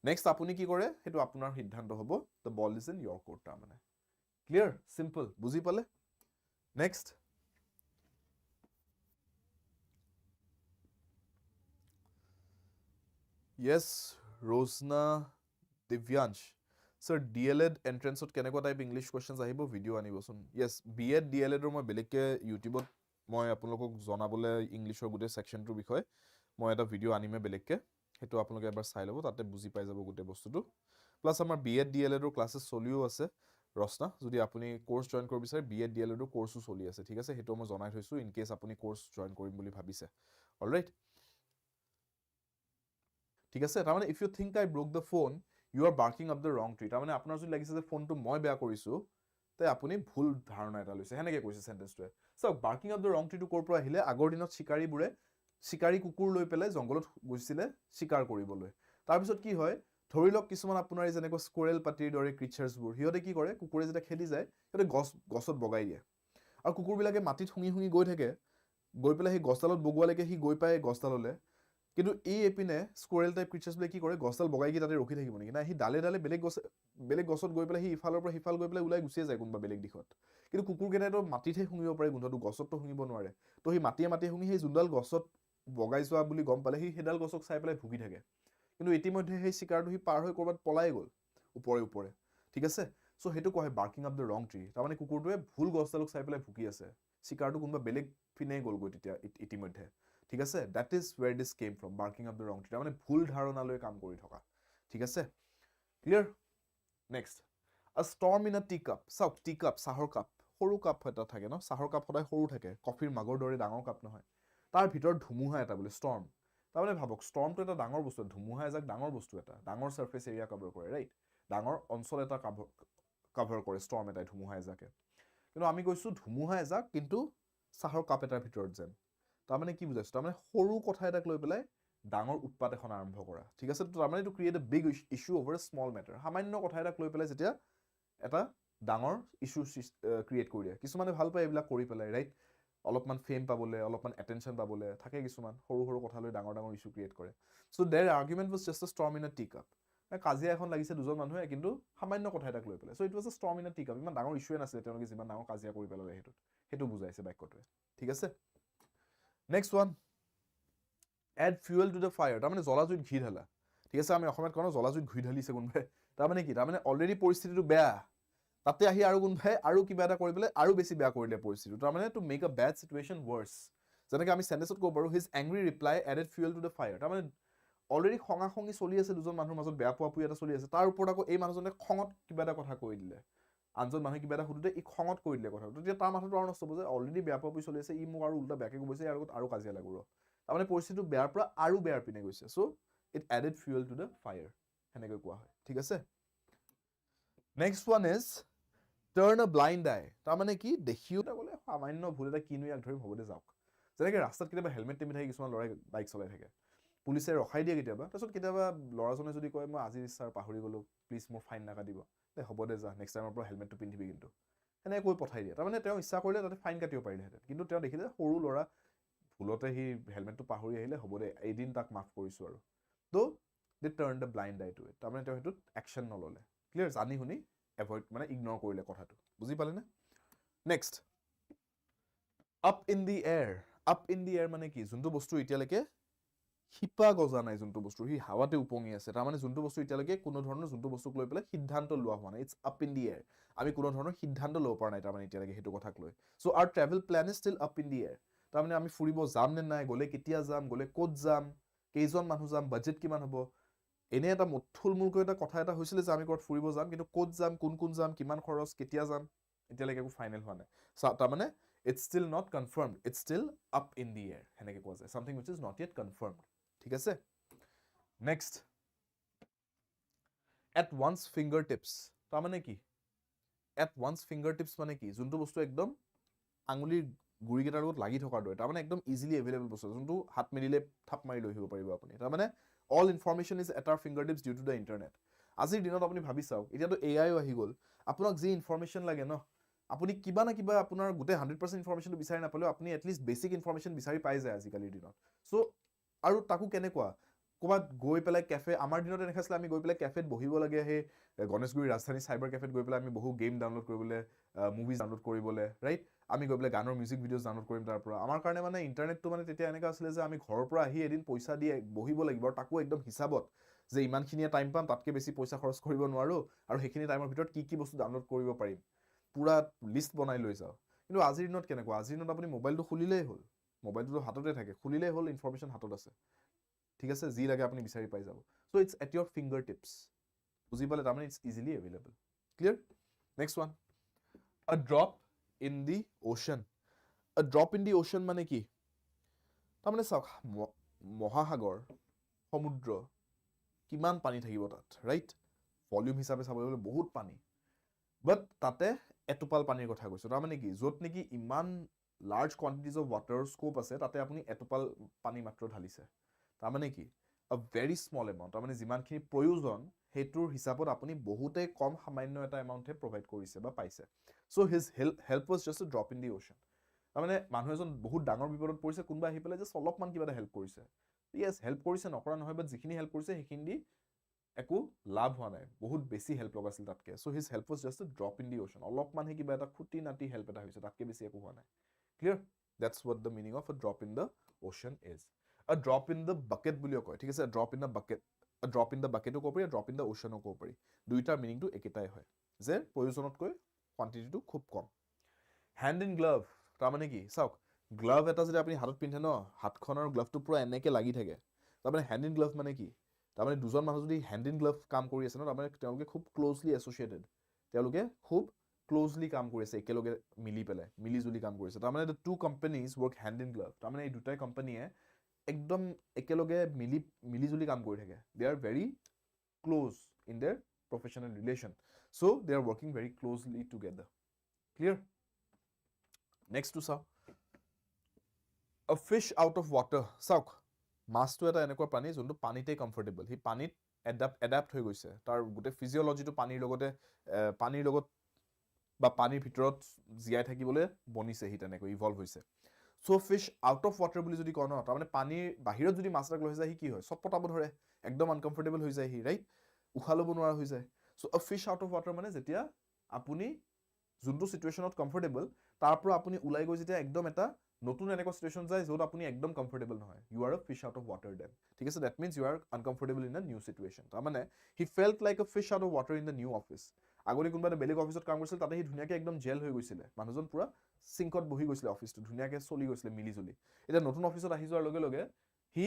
নেক্সট আপুনি কি কৰে হেতু আপোনাৰ সিদ্ধান্ত হ'ব the ball is in your court তাৰ মানে Clear? Simple. বুজি পালে? Next. Yes, Rosna Divyansh. Sir, DLED entrance ot kenekwa type English questions ahibo video anibosun. Yes, BEd DLED ro moi beleke YouTube ot মই আপোনালোকক জনাবলে ইংলিশৰ গোটে সেকশনটোৰ বিষয়ে মই এটা ভিডিও আনিমে বেলেগকে হেতু আপোনালোকে এবাৰ চাই লব তাতে বুজি পাই যাব গোটে বস্তুটো প্লাস আমাৰ BEd DLED ৰ ক্লাसेस চলিও আছে ৰসনা যদি আপুনি কোৰ্স জয়েন কৰিব বিচাৰে BEd DLED ৰ কোর্সও চলি আছে ঠিক আছে হেতু মই জনাই থৈছো ইন কেস আপুনি কোর্স জয়েন কৰিম বুলি ভাবিছে অলৰাইট ঠিক আছে তাৰ মানে if you think I broke the phone you are barking up the wrong tree তাৰ মানে আপোনাৰ যদি লাগিছে যে ফোনটো মই বেয়া কৰিছো তে আপুনি ভুল ধাৰণা এটা লৈছে হেনেকে কৈছে সেন্টেন্সটোৱে so barking up the wrong tree two কৰ পৰা আহিলে আগৰ দিনত শিকাৰীবোৰে শিকাৰী কুকুৰ লৈ পেলাই জংগলত গৈছিলে শিকাৰ কৰিবলৈ তাৰ পিছত কি হয় ধৰি লওক কিছুমান আপোনাৰ যেনেকৈ স্কোৰেল পাটিৰ দৰে ক্ৰিচাৰ্ছবোৰ হিয়তে কি কৰে কুকুৰে যেতিয়া খেলি যায় হিয়তে গছত বগাই দিয়ে আৰু কুকুৰবিলাকে মাটিত হুঙি হুঙি গৈ থাকে গৈ পেলাই সেই গছডালত বগুৱালৈকে সি গৈ পায় গছডাললৈ কিন্তু এই এপিনে স্কোৰেল টাইপ ক্ৰিচাৰ্ছবোৰে কি কৰে গছডাল বগাই কি তাতে ৰখি থাকিব নেকি না সি ডালে ডালে বেলেগ গছত গৈ পেলাই সি ইফালৰ পৰা সিফাল গৈ পেলাই ওলাই গুচিয়ে যায় কোনোবা বেলেগ দিশত কিন্তু কুকুৰকেইটাইতো মাটিতহে শুঙিব পাৰে গোন্ধটো গছততো শুঙিব নোৱাৰে তো সি মাটিয়ে শুঙি সেই যোনডাল গছত বগাই যোৱা বুলি গম পালে সি হেডাল গছক চাই পেলাই ভুগি থাকে কিন্তু ইতিমধ্যে সেই শিকাৰটো সি পাৰ হৈ কৰবাত পলাই গ'ল ওপৰে ঠিক আছে সো হেতু কয় barking up the wrong tree তাৰ মানে কুকুৰটোৱে ভুল গছডালক চাই পেলাই ভুগি আছে শিকাৰটো কোনোবা বেলেগ পিনে গ'ল গৈ তেতিয়া ইতিমধ্যে ঠিক আছে that is where this came from barking up the wrong tree মানে ভুল ধাৰণা লৈ কাম কৰি থকা ঠিক আছে clear next a storm in a teacup চাওক টিকাপ চাহৰ কাপ সৰু কাপ এটা থাকে ন চাহৰ কাপ সদায় সৰু থাকে কফিৰ মাগৰ দৰে ডাঙৰ কাপ নহয় তাৰ ভিতৰত ধুমুহা এটা বুলি storm তাৰ মানে ভাবক stormটো এটা ডাঙৰ বস্তু ধুমুহা এজাক ডাঙৰ বস্তু এটা ডাঙৰ সাৰফেস এৰিয়া কভাৰ কৰে ৰাইট ডাঙৰ অঞ্চল এটা কভাৰ কৰে storm এটাই ধুমুহা এজাকে কিন্তু আমি কৈছো ধুমুহা এজাক কিন্তু চাহৰ কাপ এটাৰ ভিতৰত যেন তাৰ মানে কি বুজাইছো তাৰ মানে সৰু কথা এটাক লৈ পেলাই ডাঙৰ উৎপাত এখন আৰম্ভ কৰা ঠিক আছে তাৰ মানে two create a big issue over a small matter সামান্য কথা এটাক লৈ পেলাই যেতিয়া এটা ডাঙৰ ইস্যু ক্ৰিয়েট কৰি দিয়ে কিছুমানে ভাল পায় এইবিলাক কৰি পেলাই ৰাইট অলপমান ফেম পাবলে অলপমান এটেনশন পাবলে থাকে কিছুমান সৰু কথা লৈ ডাঙৰ ইস্যু ক্ৰিয়েট কৰে so there argument was just a storm in a teacup কাজিয়া এখন লাগিছে দুজন মানুহে কিন্তু সামান্য কথা এটাক লৈ পেলাই সো ইট वाज আ স্টৰ্ম ইন আ টিকাপ ইমান ডাঙৰ ইস্যুৱে নাছিলে তেওঁলোকে যিমান ডাঙৰ কাজিয়া কৰি পেলালে হেতু বুজাইছে বাক্যটোৱে ঠিক আছে Next one, add fuel to the fire. তাৰ মানে জ্বলাজুইত ঘি ঢালা ঠিক আছে আমি অসমত কোন জ্বলাজুইত ঘি ঢালিছে কোনবাই তাৰ মানে কি তাৰ মানে অলৰেডি পৰিস্থিতিটো বেয়া তাতে আহি আৰু কোনবাই আৰু কিবা এটা কৰি পেলাই আৰু বেছি বেয়া কৰি দিলে পৰিস্থিতিটো তাৰ মানে to make a bed situation worse যেনেকৈ আমি সেন্টেন্সত ক'ব পাৰো his angry reply added fuel to the fire তাৰ মানে অলৰেডি খঙাখঙি চলি আছে দুজন মানুহৰ মাজত বেয়া পোৱা পুই এটা চলি আছে তাৰ ওপৰত আকৌ এই মানুহজনে খঙত কিবা এটা কথা কৈ দিলে আনজন মানুহে কিবা এটা হুদুতে ই খঙত কৈ দিলে কথা তেতিয়া তাৰ মাথাটো আৰু নষ্ট হ'ব যে অলৰেডি বেয়া পোৱা পুই চলি আছে ই মোক আৰু উল্টা বেয়াকে কৈছে ইয়াৰ আগত আৰু কাজিয়া লাগিব তাৰ মানে পৰিস্থিতিটো বেয়াৰ পৰা আৰু বেয়াৰ পিনে গৈছে so it added fuel to the fire হেনেকৈ কোৱা হয় ঠিক আছে next one is turn a blind eye তাৰ মানে কি দেখিও এটা গলে সামান্য ভুল এটা কিনো ইয়াক ধৰি হবদে যাওক যেনেকৈ ৰাস্তাত কেতিয়াবা হেলমেট টেমি থাকে কিছুমান লৰাই বাইক চলাই থাকে পুলিচে ৰখাই দিয়ে কেতিয়াবা তাৰপিছত কেতিয়াবা লৰাজনে যদি কয় মই আজি স্যাৰ পাহৰি গলো প্লিজ মোৰ ফাইন নাকাটিব হ'ব দে যা নেক্সট টাইমৰ পৰা হেলমেটটো পিন্ধিবি কিন্তু এনে কৈ পঠাই দিয়ে তাৰমানে তেওঁ ইচ্ছা কৰিলে তাতে ফাইন কাটিব পাৰিলেহেঁতেন কিন্তু তেওঁ দেখিলে সৰু ল'ৰা ভুলতে সি হেলমেটটো পাহৰি আহিলে হ'ব দে এদিন তাক মাফ কৰিছো আৰু তো they turn the blind eye to it তাৰমানে তেওঁ হেতুত একশ্যন নললে ক্লিয়াৰ জানি শুনি এভয়েড মানে ইগনোৰ কৰিলে কথাটো বুজি পালে নে next up in the air মানে কি যোনটো বস্তু এতিয়ালৈকে হিপা গজা নাই যোনটো বস্তু হি হাৱাতে উপঙি আছে তাৰ মানে যোনটো বস্তু এতিয়ালৈকে কোনো ধৰণৰ যোনটো বস্তুক লৈ পেলাই সিদ্ধান্ত লোৱা হোৱা নাই it's up in the air আমি কোনো ধৰণৰ সিদ্ধান্ত ল'ব পৰা নাই তাৰ মানে এতিয়ালৈকে হেতু কথাক লৈ so our travel plan is still up in the air তাৰ মানে আমি ফুৰিব যাম নে নাই গলে কেতিয়া যাম গলে ক'ত যাম কেইজন মানুহ যাম বাজেট কিমান হ'ব এনে এটা থুলমুলকৈ এটা কথা এটা হৈছিল যে আমি ক'ত ফুৰিব যাম কিন্তু ক'ত যাম কোন যাম কিমান খৰচ কেতিয়া যাম এতিয়ালৈকে একো ফাইনেল হোৱা নাই তাৰ মানে it's still not confirmed it's still up in the air হেনেকে কোৱা যায় something which is not yet confirmed ঠিক আছে নেক্সট at one's fingertips তাৰ মানে কি at one's fingertips মানে কি যোনটো বস্তু একদম আঙুলিৰ গুৰিকেইটাৰ লগত লাগি থকাৰ দৰে তাৰ মানে একদম ইজিলি এভেইলেবল বস্তু যোনটো হাত মেলিলে থাপ মাৰি লৈ আহিব পাৰিব আপুনি তাৰ মানে all information is at our fingertips due to the internet আজিৰ দিনত আপুনি ভাবি চাওক এতিয়াতো AI আহি গ'ল আপোনাক যি ইনফৰমেশন লাগে ন আপুনি কিবা না কিবা আপোনাৰ গুটে 100% ইনফৰমেশনটো বিচাৰি নাপালেও আপুনি এটলিষ্ট বেসিক ইনফৰমেশন বিচাৰি পাই যায় আজিকালিৰ দিনত সো আৰু তাকো কেনেকুৱা ক'ৰবাত গৈ পেলাই কেফে আমাৰ দিনত এনেকৈ আছিলে আমি গৈ পেলাই কেফেত বহিব লাগে সেই গণেশগুৰি ৰাজধানী চাইবাৰ কেফেত গৈ পেলাই আমি বহু গেম ডাউনলোড কৰিবলৈ মুভিজ ডাউনলোড কৰিবলৈ ৰাইট আমি গৈ পেলাই গানৰ মিউজিক ভিডিঅ'জ ডাউনলোড কৰিম তাৰ পৰা আমাৰ কাৰণে মানে ইণ্টাৰনেটটো মানে তেতিয়া এনেকুৱা আছিলে যে আমি ঘৰৰ পৰা আহি এদিন পইচা দি বহিব লাগিব আৰু তাকো একদম হিচাপত যে ইমানখিনিয়ে টাইম পাম তাতকৈ বেছি পইচা খৰচ কৰিব নোৱাৰোঁ আৰু সেইখিনি টাইমৰ ভিতৰত কি বস্তু ডাউনলোড কৰিব পাৰিম পুৰা লিষ্ট বনাই লৈ যাওঁ কিন্তু আজিৰ দিনত কেনেকুৱা আজিৰ দিনত আপুনি মোবাইলটো খুলিলেই হ'ল মোবাইলটোতো হাততে থাকে খুলিলেই হ'ল ইনফৰমেশ্যন হাতত আছে ঠিক আছে যি লাগে আপুনি বিচাৰি পাই যাব so' it's at your finger tips বুজি পালে তাৰমানে it's easily available clear next one a drop in the ocean a drop in the অ'চন মানে কি তাৰমানে চাওক মহাসাগৰ সমুদ্ৰ কিমান পানী থাকিব তাত ৰাইট ভলিউম হিচাপে চাবলৈ গ'লে বহুত পানী বাট তাতে এটোপাল পানীৰ কথা কৈছোঁ তাৰমানে কি য'ত নেকি ইমান লাৰ্জ কোৱান্টিটিজ অফ ৱাটাৰৰ স্কোপ আছে তাতে আপুনি এটোপাল পানী মাত্ৰ ঢালিছে তাৰমানে কি আ ভেৰি স্মল এমাউণ্ট তাৰমানে যিমানখিনি প্ৰয়োজন সেইটোৰ হিচাপত আপুনি বহুতেই কম সামান্য এটা এমাউণ্টহে প্ৰভাইড কৰিছে বা পাইছে so' his help was just a drop in the ocean তাৰমানে মানুহ এজন বহুত ডাঙৰ বিপদত পৰিছে কোনোবা আহি পেলাই জাষ্ট অলপমান কিবা এটা হেল্প কৰিছে য়েছ হেল্প কৰিছে নকৰা নহয় বাট যিখিনি হেল্প কৰিছে সেইখিনি দি একো লাভ হোৱা নাই বহুত বেছি হেল্প লগাইছিল তাতকৈ so' his help was just a drop in the ocean অলপমানহে কিবা এটা খুটি নাটি হেল্প এটা হৈছে তাতকৈ বেছি একো হোৱা নাই clear that's what the meaning of a drop in the ocean is a drop in the bucket বুলিও কয় ঠিক আছে drop in the bucket drop in the বাকেটো ক'ব পাৰি ড্ৰপ ইন দ্য অ'চনো ক'ব পাৰি দুইটাৰ মিনিংটো একেটাই হয় যে প্ৰয়োজনতকৈ কোৱান্টিটিটো খুব কম হেণ্ড ইন গ্লাভ তাৰমানে কি চাওক গ্লাভ এটা যদি আপুনি হাতত পিন্ধে ন হাতখনৰ গ্লাভটো পূৰা এনেকৈ লাগি থাকে তাৰমানে হেণ্ড ইন গ্লাভ মানে কি তাৰমানে দুজন মানুহ যদি হেণ্ড ইন গ্লাভ কাম কৰি আছে ন তাৰমানে তেওঁলোকে খুব ক্ল'জলি এছ'চিয়েটেড তেওঁলোকে খুব ক্ল'জলি কাম কৰি আছে একেলগে মিলি পেলাই মিলিজুলি কাম কৰিছে তাৰমানে the two companies work hand in glove তাৰমানে এই দুটাই কোম্পানীয়ে একদম একেলগে মিলিজুলি কাম কৰি থাকে they are very close in their professional relation so' they are working very closely together clear নেক্সটটো চাওক a fish out of water চাওক মাছটো এটা এনেকুৱা প্ৰাণী যোনটো পানীতে কমফৰ্টেবল সি পানীত এডাপ্ট হৈ গৈছে তাৰ গোটেই ফিজিঅ'লজিটো পানীৰ লগত বা পানীৰ ভিতৰত জীয়াই থাকিবলৈ বনিছে সি তেনেকৈ ইভলভ হৈছে চ' ফিছ আউট অফ ৱাটাৰ বুলি যদি কওঁ ন তাৰমানে পানীৰ বাহিৰত যদি মাছ এটাক লৈ যায় সি কি হয় চব পতাব ধৰে একদম আনকমফৰ্টেবল হৈ যায় সি ৰাইট উশাহ ল'ব নোৱাৰা হৈ যায় চ' আ ফিছ আউট অফ ৱাটাৰ মানে যেতিয়া আপুনি যোনটো চিটুৱেশ্যনত কমফৰ্টেবল তাৰ পৰা আপুনি ওলাই গৈ যেতিয়া একদম এটা নতুন এনেকুৱা চিটুৱেশ্যন যায় য'ত আপুনি একদম কমফৰ্টেবল নহয় you are a fish out of water then ঠিক আছে that means you are uncomfortable in a new situation তাৰমানে he felt like a fish out of water in the new office আগতে কোনোবা এটা বেলেগ অফিচত কাম কৰিছিল তাতে সি ধুনীয়াকৈ একদম জেল হৈ গৈছিলে মানুহজন পুৰা চিংকত বহি গৈছিলে অফিচটো ধুনীয়াকৈ চলি গৈছিলে মিলিজুলি এতিয়া নতুন অফিচত আহি যোৱাৰ লগে লগে সি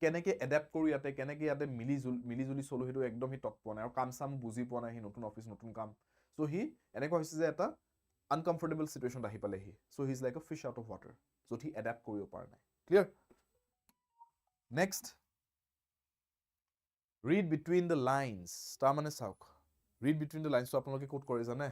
কেনেকৈ এডাপ্ট কৰি কেনেকৈ ইয়াতে মিলিজুলি চলো সেইটো একদম সি তৎ পোৱা নাই আৰু কাম চাম বুজি পোৱা নাই সি নতুন অফিচ নতুন কাম চ' সি এনেকুৱা হৈছে যে এটা আনকমফৰ্টেবল চিটুৱেশ্যনত আহি পালে সি so' he is like a fish out of water য'ত সি এডাপ্ট কৰিব পৰা নাই clear next read between the lines তাৰমানে চাওক ৰিড বিটুইন দ্য লাইনছটো আপোনালোকে ক'ত কৰে জানে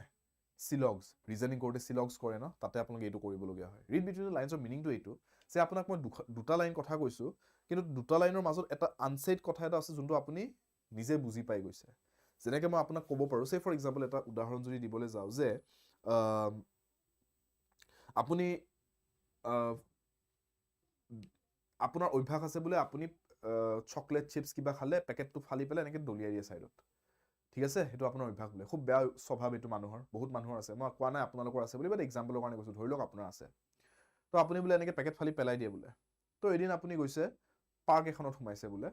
চিলগছ ৰিজনিং কৰোঁতে চিলগছ কৰে ন তাতে আপোনালোকে এইটো কৰিবলগীয়া হয় ৰিড বিটুইন দ্য লাইনছৰ মিনিংটো এইটো যে আপোনাক মই দুটা লাইন কথা কৈছোঁ কিন্তু দুটা লাইনৰ মাজত এটা আনছেইড কথা এটা আছে যোনটো আপুনি নিজে বুজি পাই গৈছে যেনেকৈ মই আপোনাক ক'ব পাৰোঁ ফৰ এক্সাম্পল এটা উদাহৰণ যদি দিবলৈ যাওঁ যে আপুনি আপোনাৰ অভ্যাস আছে বোলে আপুনি চকলেট চিপছ কিবা খালে পেকেটটো ফালি পেলাই এনেকৈ দলিয়াই দিয়ে ছাইডত ঠিক আছে সেইটো আপোনাৰ অভ্যাস বোলে খুব বেয়া স্বভাৱ এইটো মানুহৰ বহুত মানুহৰ আছে মই কোৱা নাই আপোনালোকৰ আছে বুলি বাট এক্সাম্পলৰ কাৰণে কৈছোঁ ধৰি লওক আপোনাৰ আছে তো আপুনি বোলে এনেকৈ পেকেট ফালি পেলাই দিয়ে বোলে তো এদিন আপুনি গৈছে পাৰ্ক এখনত সোমাইছে বোলে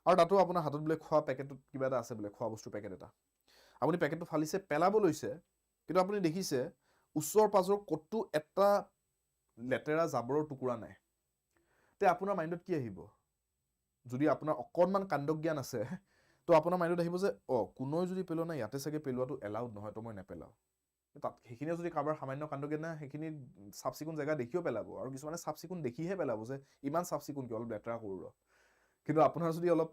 আৰু তাতো আপোনাৰ হাতত বোলে খোৱা পেকেটত কিবা এটা আছে বোলে খোৱা বস্তুৰ পেকেট এটা আপুনি পেকেটটো ফালিছে পেলাব লৈছে কিন্তু আপুনি দেখিছে ওচৰ পাজৰ ক'তো এটা লেতেৰা জাবৰৰ টুকুৰা নাই তে আপোনাৰ মাইণ্ডত কি আহিব যদি আপোনাৰ অকণমান কাণ্ডজ্ঞান আছে তো আপোনাৰ মাইণ্ডত আহিব যে কোনোৱে যদি পেলোৱা নাই ইয়াতে চাগে পেলোৱাটো এলাউড নহয় তো মই নেপেলাওঁ তাত সেইখিনিও যদি কাৰোবাৰ সামান্য কাণ্ডজ্ঞান নাই সেইখিনি চাফ চিকুণ জেগা দেখিও পেলাব আৰু কিছুমানে চাফ চিকুণ দেখিহে পেলাব যে ইমান চাফ চিকুণ কি অলপ লেতেৰা কৰোঁ কিন্তু আপোনাৰ যদি অলপ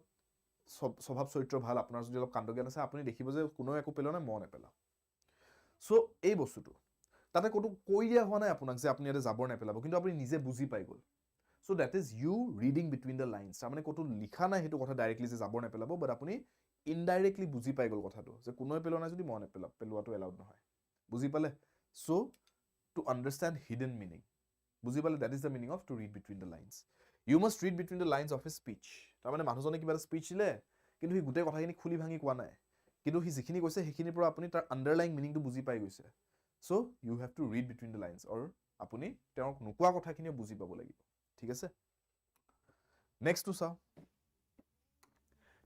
স্বভাৱ চৰিত্ৰ ভাল আপোনাৰ যদি অলপ কাণ্ডজ্ঞান আছে আপুনি দেখিব যে কোনেও একো পেলোৱা নাই মই নেপেলাওঁ চ' এই বস্তুটো তাতে ক'তো কৈ দিয়া হোৱা নাই আপোনাক যে আপুনি ইয়াতে জাবৰ নেপেলাব কিন্তু আপুনি নিজে বুজি পাই গ'ল so' that is you reading between the lines তাৰমানে ক'তো লিখা নাই সেইটো কথা ডাইৰেক্টলি যে জাবৰ নেপেলাব বাট আপুনি ইনডাইৰেক্টলি বুজি পাই গ'ল কথাটো যে কোনোৱে পেলোৱা নাই যদি মই নেপেলাওঁ পেলোৱাটো এলাউড নহয় বুজি পালে so' to understand hidden meaning বুজি পালে that is the meaning of to read between the lines You must read between the lines of his speech. তাৰমানে মানুহজনে কিবা এটা স্পিচ দিলে কিন্তু সি গোটেই কথাখিনি খুলি ভাঙি কোৱা নাই কিন্তু সি যিখিনি কৈছে সেইখিনিৰ পৰা আপুনি তাৰ আন্ডাৰলাইং মিনিংটো বুজি পাই গৈছে so you have to read between the lines or আপুনি তেওঁক নোকোৱা কথাখিনিও বুজি পাব লাগিব ঠিক আছে নেক্সটটো চাওঁ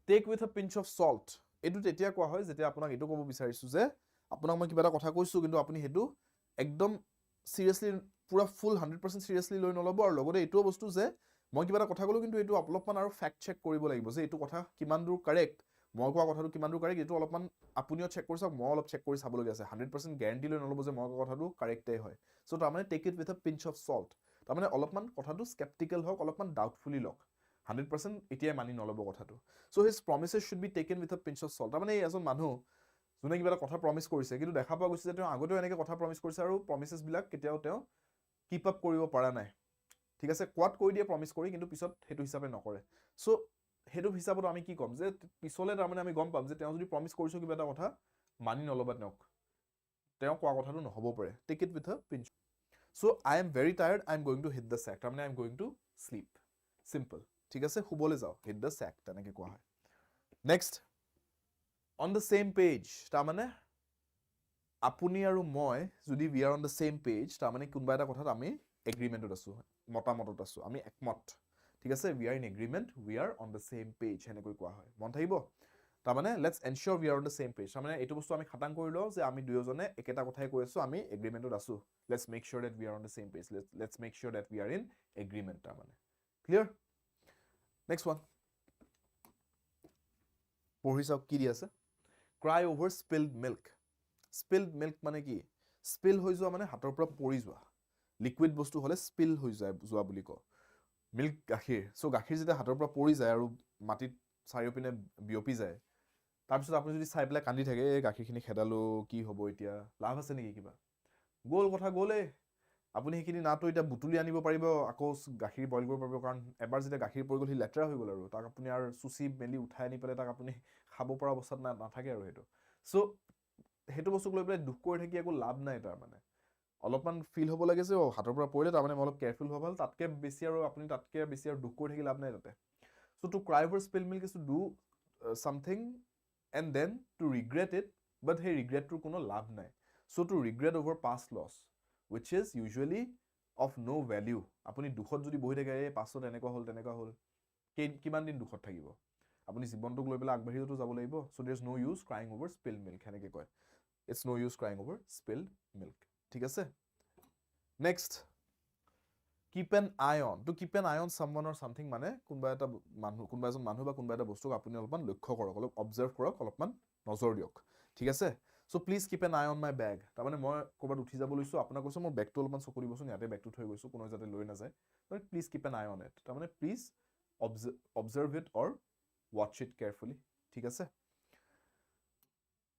take with a pinch of salt এইটো তেতিয়া কোৱা হয় যেতিয়া আপোনাক এইটো ক'ব বিচাৰিছো যে আপোনাক মই কিবা এটা কথা কৈছো কিন্তু আপুনি হেতু একদম সিৰিয়াসলি পুৰা ফুল 100% সিৰিয়াসলি লৈ নলব আৰু লগতে এইটো বস্তু যে মই কিবা এটা কথা ক'লো কিন্তু এইটো অলপমান আৰু ফ্যাক্ট চেক কৰিব লাগিব যে এইটো কথা কিমান দূৰ কাৰেক্ট মই কোৱা কথাটো কিমান দূৰ কাৰেক্ট এইটো অলপমান আপুনিও চেক কৰি চাওক মই অলপ চেক কৰি চাব লগা আছে 100% গ্যাৰান্টি লৈ নলব যে মই কোৱা কথাটো কাৰেক্টই হয় সো তাৰমানে tech it with a pinch of salt তাৰমানে অলপমান কথাটো স্কেপটিকেল হওক অলপমান ডাউটফুলি লওক 100% এতিয়াই মানি নলব কথাটো so his promises should be taken with a pinch of salt তাৰমানে এজন মানুহ যোনে কিবা এটা কথা প্ৰমিস কৰিছে কিন্তু দেখা পোৱা গৈছে যে তেওঁ আগতেও এনেকৈ কথা প্ৰমিস কৰিছে আৰু প্ৰমিসেস বিলাক কেতিয়াও তেওঁ কিপ আপ কৰিব পৰা নাই ঠিক আছে কোৱাত কৈ দিয়ে প্ৰমিস কৰি কিন্তু পিছত হেতু হিচাপে নকৰে সো হেতু হিচাপত আমি কি কম যে পিছলে তাৰমানে আমি গম পাম যে তেওঁ যদি প্ৰমিস কৰিছে কিবা এটা কথা মানি নলবা তেওঁ কোৱা কথাটো নহব পাৰে take it with a pinch so I am very tired I am going to hit the sack তাৰমানে I am going to sleep simple ঠিক আছে শুবলৈ যাও হিট দ্য স্যাক তেনেকৈ কোৱা হয় next on the same page তাৰমানে আপুনি আৰু মই যদি we are on the same page তাৰমানে কোনবা এটা কথাত আমি এগ্ৰিমেন্টত আছো মতামতত আছো আমি একমত ঠিক আছে we are in agreement we are on the same page হেনেকৈ কোৱা হয় মন থাকিব তাৰমানে let's ensure we are on the same page তাৰমানে এইটো বস্তু আমি খাটাং কৰি লও যে আমি দুয়োজনে একেটা কথাই কৈ আছো আমি এগ্ৰিমেন্টত আছো let's make sure that we are on the same page let's make sure that we are in agreement তাৰমানে clear next one পঢ়ি চাওক কি দি আছে cry over spilled milk spilled milk মানে কি spill হৈ যোৱা মানে হাতৰ পৰা পৰি যোৱা লিকুইড বস্তু হলে spill হৈ যায় যোৱা বুলি কয় মিল্ক গাখীৰ সো গাখীৰ যেতিয়া হাতৰ পৰা পৰি যায় আৰু মাটিত চাৰিওপিনে বিয়পি যায় তাৰপিছত আপুনি যদি চাই পেলাই কান্দি থাকে এই গাখীৰখিনি খেদালো কি হ'ব এতিয়া লাভ আছে নেকি কিবা গোল কথা গোলে আপুনি হেখিনি নাটো এটা বুটুলি আনিব পাৰিব আকৌ গাখীৰ বইল কৰিব পাৰিব কাৰণ এবাৰ যেতিয়া গাখীৰ পৰি গল হি লেটৰা হৈ গল আৰু তাক আপুনি আৰু সুচি মেলি উঠাই আনি পেলাই তাক আপুনি খাব পৰা অৱস্থাত নাথাকে আৰু হেতু সো হেতু বস্তুক লৈ পেলাই দুখ কৰি থাকি একো লাভ নাই তাৰ মানে অলপমান ফিল হ'ব লাগে যে হাতৰ পৰা পৰিলে তাৰ মানে অলপ কেয়াৰফুল হ'ব ভাল তাতকে বেছি আৰু আপুনি তাতকে বেছি আৰু দুখ কৰি থাকি লাভ নাই তাতে so to cry for spill milk is to do something and then to regret it but হে ৰিগ্ৰেটটোৰ কোনো লাভ নাই so to regret over past loss which is usually of no value আপুনি দুখত যদি বহি থাকে এই পাছত এনেকুৱা হল কিমান দিন দুখত থাকিব আপুনি জীৱনটোক লৈ পেলাই আগবাঢ়িটো যাব লাগিব so there is no use crying over spilled milk হেনেকে কয় it's no use crying over spilled milk ঠিক আছে next keep an eye on to keep an eye on someone or something মানে কোনবা এজন মানুহ বা কোনবা এটা বস্তুক আপুনি অলপমান লক্ষ্য কৰক অলপ অবজাৰ্ভ কৰক অলপমান নজৰ দিয়ক ঠিক আছে so please keep an eye on my bag তাৰমানে মই কৰবাত উঠি যাব লৈছো আপোনাক কৈছো মোৰ বেগটো অলপমান চকু দিবচোন ইয়াতে বেগটো থৈ গৈছো কোনো যাতে লৈ না যায় but please keep an eye on it তাৰমানে please observe it or watch it carefully ঠিক আছে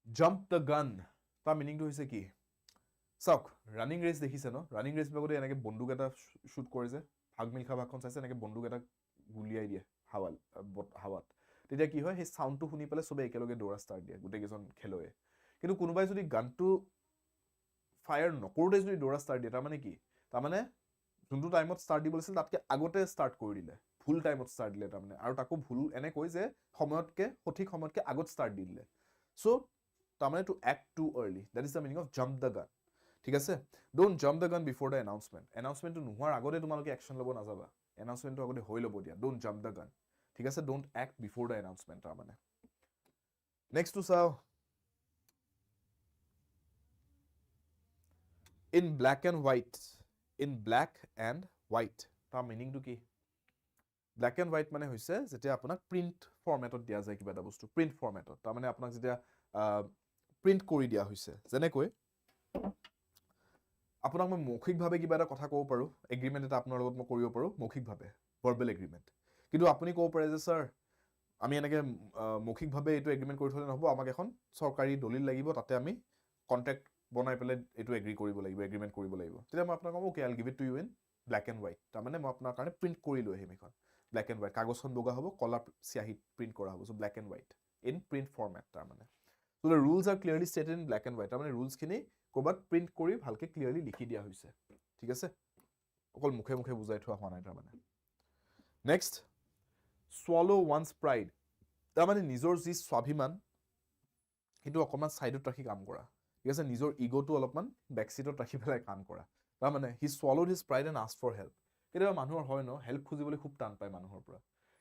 jump the gun তাৰ মিনিংটো হৈছে কি চাওক ৰানিং ৰেস দেখিছে ন ৰানিং ৰেস bagode এনেকে বন্দুক এটা শুট কৰে যে ভাগ মিলখা ভাগখন চাইছে এনেকে বন্দুক এটা গুলিয়াই দিয়ে হাৱাত তেতিয়া কি হয় সেই সাউন্ডটো শুনি পেলাই সবে একেলগে দৌৰা ষ্টাৰ্ট দিয়ে গুটে কেজন খেলুৱৈ কিন্তু কোনোবাই যদি গানটো ফায়াৰ নকৰোতে যদি দৌৰা ষ্টাৰ্ট দিয়ে তাৰ মানে কি তাৰ মানে যোনটো টাইমত ষ্টাৰ্ট দিব লাগিছিল তাতকে আগতে ষ্টাৰ্ট কৰি দিলে ফুল টাইমত ষ্টাৰ্ট দিলে তাৰ মানে আৰু তাকো ভুল এনে কয় যে সময়তকে সঠিক সময়তকে আগত ষ্টাৰ্ট দি দিলে সো তাৰ মানে to act too early that is the meaning of jump the gun ঠিক আছে ডোন্ট জাম্প দ্য গান বিফোৰ দ্য এনাউন্সমেন্টটো নোহোৱাৰ আগতে তোমালোকে একশন ল'ব নাযাবা এনাউন্সমেন্টটো আগতে হৈ ল'ব দিয়া ডোন্ট জাম্প দ্য গান ঠিক আছে ডোন্ট এক্ট বিফোৰ দ্য এনাউন্সমেন্ট তাৰ মানে নেক্সট টু চাও in black and white তাৰ মিনিংটো কি black and white মানে হৈছে যেতিয়া আপোনাক প্ৰিন্ট ফৰমেটত দিয়া যায় কিবা এটা বস্তু প্ৰিন্ট ফৰমেটত তাৰ মানে আপোনাক যেতিয়া প্ৰিন্ট কৰি দিয়া হৈছে যেনেকৈ আপোনাক মই মৌখিকভাৱে কিবা এটা কথা ক'ব পাৰো এগ্ৰিমেন্ট এটা আপোনাৰ লগত মই কৰিব পাৰো মৌখিকভাৱে ভাৰ্বেল এগ্ৰিমেন্ট কিন্তু আপুনি ক'ব পাৰে যে স্যাৰ আমি এনেকে মৌখিকভাৱে এইটো এগ্ৰিমেন্ট কৰি থলে নহব আমাক এখন চৰকাৰী দলিল লাগিব তাতে আমি কন্ট্ৰাক্ট বনাই পেলাই এইটো এগ্ৰি কৰিব লাগিব এগ্ৰিমেন্ট কৰিব লাগিব তেতিয়া মই আপোনাক কম okay I'll give it to you in black and white তাৰ মানে মই আপোনাৰ কাৰণে প্ৰিন্ট কৰি লৈ আহিম এখন ব্ল্যাক এণ্ড হোৱাইট কাগজখন বগা হ'ব কলা চিয়াহিত প্ৰিন্ট কৰা হ'ব so black and white in print format তাৰ মানে so the rules are clearly stated in black and white তাৰ মানে ৰুলস খিনি কৰবাত প্ৰিন্ট কৰি ভালকে ক্লিয়াৰলি লিখি দিয়া হৈছে ঠিক আছে অকল মুখে মুখে বুজাই থোৱা হোৱা নাই তাৰ মানে Next, swallow one's pride. তাৰমানে নিজৰ যি স্বাভিমান সেইটো অকণমান ছাইডত ৰাখি কাম কৰা, ঠিক আছে, নিজৰ ইগোটো অলপমান বেকছিটত ৰাখি পেলাই কাম কৰা। তাৰমানে হি swallowed his pride and asked for help. কেতিয়াবা মানুহৰ হয় ন হেল্প খুজিবলৈ খুব টান পায় মানুহৰ পৰা,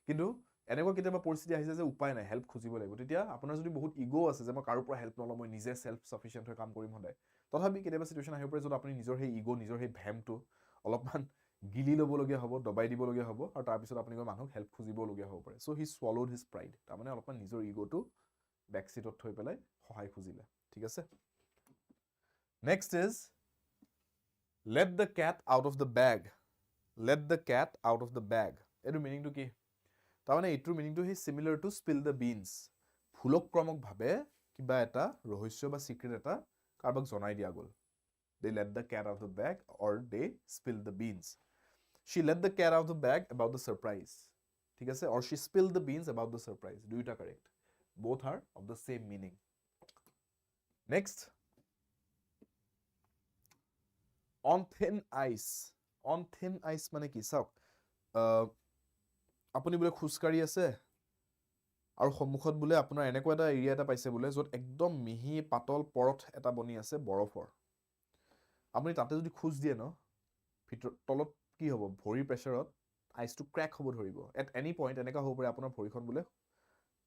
কিন্তু এনেকুৱা কেতিয়াবা পৰিস্থিতি আহিছে যে উপায় নাই, হেল্প খুজিব লাগিব, তেতিয়া আপোনাৰ যদি বহুত ইগো আছে যে মই কাৰো পৰা হেল্প নলওঁ, মই নিজে সেলফ সাফিচিয়েন্ট হৈ কাম কৰিম সদায়, তথাপি কেতিয়াবা সিচুৱেশ্যন আহিব পাৰে য'ত আপুনি নিজৰ সেই ইগো, নিজৰ সেই ভেমটো অলপমান গিলি ল'বলগীয়া হ'ব, দবাই দিবলগীয়া হ'ব, আৰু তাৰপিছত আপুনি গৈ মানুহক হেল্প খুজিবলগীয়া হ'ব পাৰে। চ' হি swallowed his pride, তাৰমানে অলপমান নিজৰ ইগোটো বেকছিটত থৈ পেলাই সহায় খুজিলে, ঠিক আছে। Next is let the cat out of the bag. Let the cat out of the bag. এইটো মিনিংটো কি? তাৰমানে এইটোৰ মিনিংটো সেই similar to spill the beans. ভুলক্ৰমকভাৱে কিবা এটা ৰহস্য বা চিক্ৰেট এটা কাৰোবাক জনাই দিয়া গ'ল। They let the cat out of the bag or they spilled the beans. She let the cat out of the bag about the surprise. ঠিক আছে? Or she spilled the beans about the surprise. দুইটা correct. Both are of the same meaning. Next. On thin ice. On thin ice মানে কি? চাওক, আপুনি বোলে খোজকাঢ়ি আছে আৰু সন্মুখত বোলে আপোনাৰ এনেকুৱা এটা এৰিয়া এটা পাইছে বোলে য'ত একদম মিহি পাতল পৰঠ এটা বনি আছে বৰফৰ। আপুনি তাতে যদি খোজ দিয়ে ন, ভিতৰত তলত কি হ'ব? ভৰিৰ প্ৰেছাৰত আইচটো ক্ৰেক হ'ব ধৰিব। এট এনি পইণ্ট এনেকুৱা হ'ব পাৰে আপোনাৰ ভৰিখন বোলে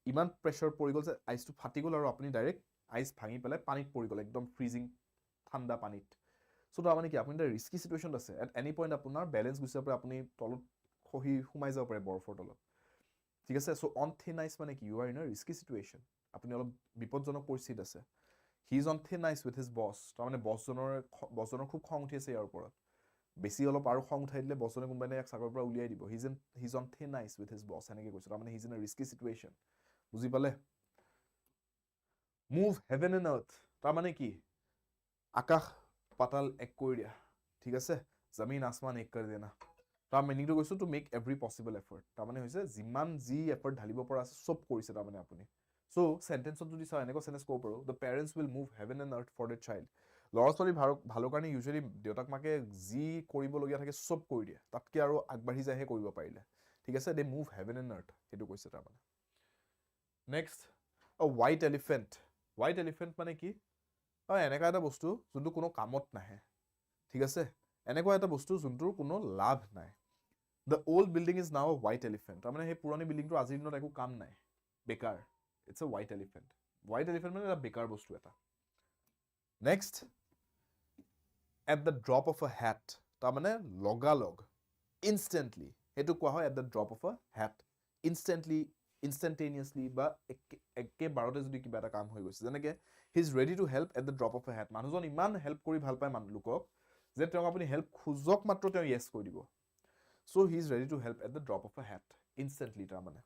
ইমান প্ৰেছাৰ পৰি গ'ল যে আইচটো ফাটি গ'ল আৰু আপুনি ডাইৰেক্ট আইচ ভাঙি পেলাই পানীত পৰি গ'ল, একদম ফ্ৰিজিং ঠাণ্ডা পানীত। চ' তাৰমানে কি আপুনি এটা ৰিস্কি চিটুৱেশ্যন আছে, এট এনি পইণ্ট আপোনাৰ বেলেঞ্চ গুচি যাব পাৰে, আপুনি তলত খহি সোমাই যাব পাৰে বৰফৰ তলত, ঠিক আছে। চ' অন থিন আইচ মানে কি? You are in a risky situation, আপুনি অলপ বিপদজনক পৰিস্থিতিত আছে। He is on thin ice with his boss, তাৰমানে বছজনৰ খুব খং উঠি আছে ইয়াৰ ওপৰত, বেছি অলপ আৰু খং উঠাই দিলে বছজনে কোনোবাই ইয়াক চাকৰিৰ পৰা উলিয়াই দিব। His on thin ice with his বছ, এনেকৈ কৈছে, তাৰমানে his in a risky situation. বুজি পালে? মুভ হেভেন এণ্ড আৰ্থ, তাৰমানে কি? আকাশ পাতাল এক কৰি দিয়া, ঠিক আছে, জমিন আসমান এক কৰি দেনা। তাৰ মিনিংটো কৈছো to make every possible effort, তাৰমানে হৈছে যিমান যি এফৰ্ট ঢালিব পৰা আছে চব কৰিছে তাৰমানে আপুনি। চ' চেণ্টেন্সত যদি চাওঁ এনেকুৱা চেণ্টেন্স ক'ব পাৰোঁ, the parents will move heaven and earth for the child. ল'ৰা ছোৱালী ভালৰ কাৰণে ইউজুৱেলি দেউতাক মাকে যি কৰিবলগীয়া থাকে চব কৰি দিয়ে, তাতকৈ আৰু আগবাঢ়ি যায়হে কৰিব পাৰিলে, ঠিক আছে। They move heaven and earth, সেইটো কৈছে তাৰমানে। Next, white elephant. White elephant মানে কি? এনেকুৱা এটা বস্তু যোনটো কোনো কামত নাহে, ঠিক আছে, এনেকুৱা এটা বস্তু যোনটোৰ কোনো লাভ নাই। The old building is now আ হোৱাইট এলিফেণ্ট, তাৰমানে সেই পুৰণি বিল্ডিংটো আজিৰ দিনত একো কাম নাই, বেকাৰ। It's a white elephant. White elephant মানে এটা বেকাৰ বস্তু এটা। Next, at the drop of a hat, তাৰমানে লগালগ, ইনষ্টেণ্টলি, সেইটো কোৱা হয় at the drop of a হেট। ইনষ্টেণ্টেনিয়াছলি বা একেবাৰতে যদি কিবা এটা কাম হৈ গৈছে, যেনেকে he is ready to help at the drop of a hat. মানুহজন ইমান হেল্প কৰি ভাল পায় লোকক যে তেওঁক আপুনি হেল্প খোজক মাত্ৰ তেওঁ য়েছ কৰি দিব। So' he is ready to help at the drop of a hat, instantly তাৰমানে।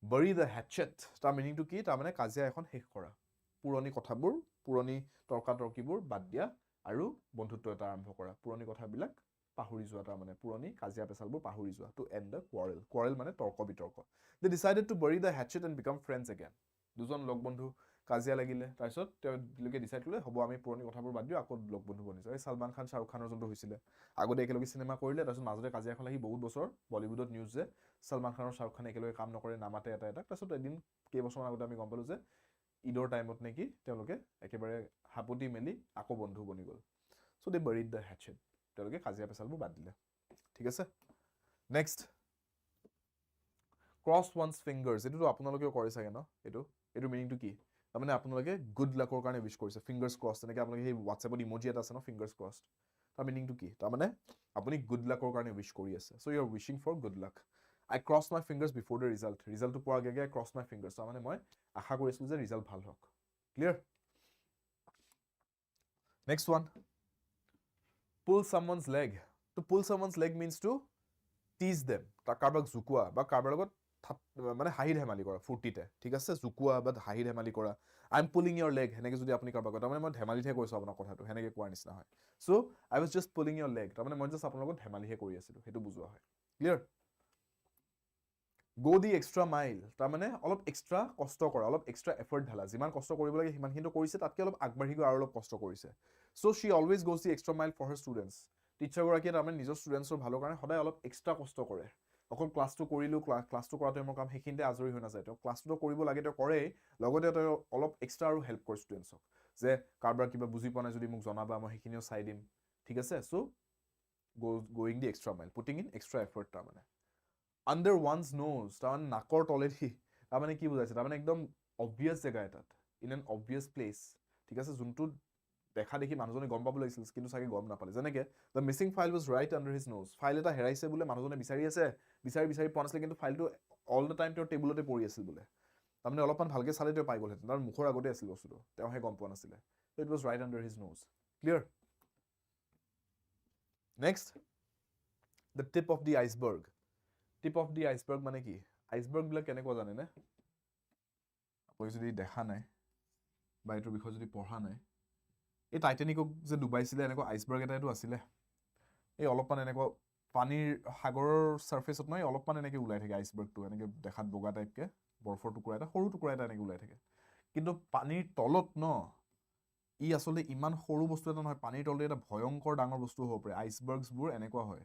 bury the hatchet, তাৰ মিনিংটো কি? তাৰমানে কাজিয়া এখন শেষ কৰা, পুৰণি কথাবোৰ, পুৰণি তৰ্কাতৰ্কিবোৰ বাদ দিয়া আৰু বন্ধুত্ব এটা আৰম্ভ কৰা, পুৰণি কথাবিলাক পাহৰি যোৱা, তাৰমানে পুৰণি কাজিয়া পেচালবোৰ পাহৰি যোৱা, to end the quarrel. Quarrel মানে তৰ্ক বিতৰ্ক। They decided to bury the hatchet and become friends again. দুজন লগ বন্ধু কাজিয়া লাগিলে, তাৰপিছত তেওঁলোকে ডিচাইড কৰিলে হ'ব আমি পুৰণি কথাবোৰ বাদ দিওঁ, আকৌ লগ বন্ধু বনিছো। এই ছালমান খান শ্বাহৰুখ খানৰ যোনটো হৈছিলে, আগতে একেলগে চিনেমা কৰিলে, তাৰপিছত মাজতে কাজিয়া এখন লাগি বহুত বছৰ বলিউডত নিউজ যে ছালমান খান আৰু শ্বাহৰুখ খানে একেলগে কাম নকৰে, নামাতে এটা এটাক, তাৰপিছত এদিন কেইবছৰমান আগতে আমি গম পালোঁ যে ঈদৰ টাইমত নেকি তেওঁলোকে একেবাৰে হাপতি মেলি আকৌ বন্ধু বনি গ'ল। চ' দে buried the hatchet, তেওঁলোকে কাজিয়া পেচালবোৰ বাদ দিলে, ঠিক আছে। নেক্সট, ক্ৰছ ওৱানছ ফিংগাৰ্ছ, এইটোতো আপোনালোকেও কৰে চাগে ন? এইটো মিনিংটো কি? তাৰমানে আপোনালোকে গুড লাকৰ কাৰণে উইচ কৰিছে, ফিংগাৰ্ছ ক্ৰছ, তেনেকৈ আপোনালোকে সেই হোৱাটছএপত ইম'জি এটা আছে ন ফিংগাৰ্ছ ক্ৰছ, তাৰ মিনিংটো কি? তাৰমানে আপুনি গুড লাকৰ কাৰণে উইচ কৰি আছে, so' you are wishing for good luck. I cross my fingers before the ৰিজাল্টটো পোৱাৰ আগে আগে আই ক্ৰছ মাই ফিংগাৰ্ছ, তাৰমানে মই আশা কৰিছিলোঁ যে ৰিজাল্ট ভাল হওক। Clear? Next one, pull somebody's leg. To pull somebody's leg means to tease them, কাৰোবাক জোকোৱা বা কাৰোবাৰ লগত মানে হাঁহি ধেমালি কৰা ফূৰ্তিতে, ঠিক আছে, জোকোৱা বা হাঁহি ধেমালি কৰা। I am pulling your leg, সেনেকৈ যদি আপুনি কাৰোবাক কয়, তাৰমানে মই ধেমালিতহে কৈছোঁ আপোনাৰ কথাটো, সেনেকৈ কোৱাৰ নিচিনা হয়। So' I was just pulling your leg, তাৰমানে মই জাষ্ট আপোনাৰ লগত ধেমালিহে কৰি আছিলোঁ, সেইটো বুজোৱা হয়। ক্লিয়াৰ? গো দি এক্সট্ৰা মাইল, তাৰমানে অলপ এক্সট্ৰা কষ্ট কৰা, অলপ এক্সট্ৰা এফৰ্ট ঢালা, যিমান কষ্ট কৰিব লাগে সিমানখিনি কৰিছে, তাতকৈ অলপ আগবাঢ়ি গৈ আৰু অলপ কষ্ট কৰিছে। So' she always goes the extra mile for her students, teacher গৰাকীয়ে তাৰমানে নিজৰ ষ্টুডেণ্টছৰ ভালৰ কাৰণে সদায় অলপ এক্সট্ৰা কষ্ট কৰে অকল ক্লাছটো কৰিলোঁ ক্লাছটো কৰাটোৱে মোৰ কাম সেইখিনিতে আজৰি হৈ নাযায় তেওঁ ক্লাছটো কৰিব লাগে তেওঁ কৰেই লগতে তেওঁ অলপ এক্সট্ৰা আৰু হেল্প কৰে ষ্টুডেণ্টছক যে কাৰোবাৰ কিবা বুজি পোৱা নাই যদি মোক জনাবা মই সেইখিনিও চাই দিম ঠিক আছে চ' going the extra mile putting in extra effort তাৰমানে under one's nose তাৰমানে নাকৰ তলেদি তাৰমানে কি বুজাইছে তাৰমানে একদম obvious জেগা এটাত in an obvious place ঠিক আছে যোনটো দেখা দেখি মানুহজনে গম পাব লাগিছিল কিন্তু চাগে গম নাপালে যেনেকে the missing file was right under his nose file এটা হেৰাইছে বোলে মানুহজনে বিচাৰি আছে বিচাৰি পোৱা নাছিলে কিন্তু ফাইলটো all the time তেওঁৰ টেবুলতে পৰি আছিল বোলে তাৰমানে অলপমান ভালকে চালে তেওঁ পাই গ'লহেঁতেন তাৰ মুখৰ আগতে আছিল বস্তুটো তেওঁহে গম পোৱা নাছিলে so it was right under his nose clear next the tip of the iceberg মানে কি iceberg বিলাক কেনেকুৱা জানে নে আপুনি যদি দেখা নাই বা এটোৰ বিষয়ে যদি পঢ়া নাই এই টাইটানিকক যে ডুবাইছিলে এনেকুৱা আইসবাৰ্গ এটাইটো আছিলে এই অলপমান এনেকুৱা পানীৰ সাগৰৰ সাৰফেসত নহয় অলপমান এনেকে ওলাই থাকে আইসবাৰ্গটো এনেকে দেখাত বগা টাইপকে বৰফৰ টুকুৰা এটা সৰু টুকুৰা এটা এনেকে ওলাই থাকে কিন্তু পানীৰ তলত ন ই আসলে ইমান সৰু বস্তু এটা নহয় পানীৰ তলতে এটা ভয়ংকৰ ডাঙৰ বস্তু হ'ব পাৰে আইসবাৰ্গছবোৰ এনেকুৱা হয়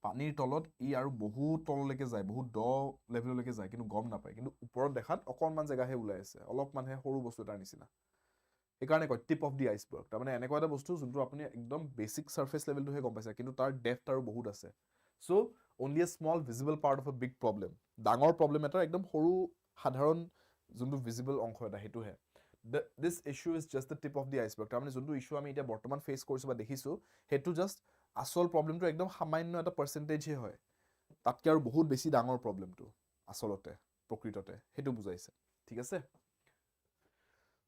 পানীৰ তলত ই আৰু বহুত তললৈকে যায় বহুত দ লেভেললৈকে যায় কিন্তু গম নাপায় কিন্তু ওপৰত দেখাত অকণমান জেগাহে ওলাই আছে অলপমানহে সৰু বস্তু এটাৰ নিচিনা এইকাৰণে কয় টিপ অফ দি আইসবাৰ্গ তাৰমানে এনেকুৱা এটা বস্তু যোনটো আপুনি একদম বেসিক সাৰফেস লেভেলটোহে গম পাইছে কিন্তু তাৰ ডেপথ আৰু বহুত আছে so only a small visible part of a big problem ডাঙৰ প্ৰবলেম এটা একদম সৰু সাধাৰণ যোনটো ভিজিবল অংশ এটা হেতুহে this issue is just the tip of the iceberg তাৰমানে যোনটো ইস্যু আমি এতিয়া বৰ্তমান ফেস কৰিছো বা দেখিছো হেতু জাস্ট আসল প্ৰবলেমটো একদম সামান্য এটা পাৰ্সেন্টেজ হে হয় তাতকৈ আৰু বহুত বেছি ডাঙৰ প্ৰবলেমটো আসলতে প্ৰকৃততে হেতু বুজাইছে ঠিক আছে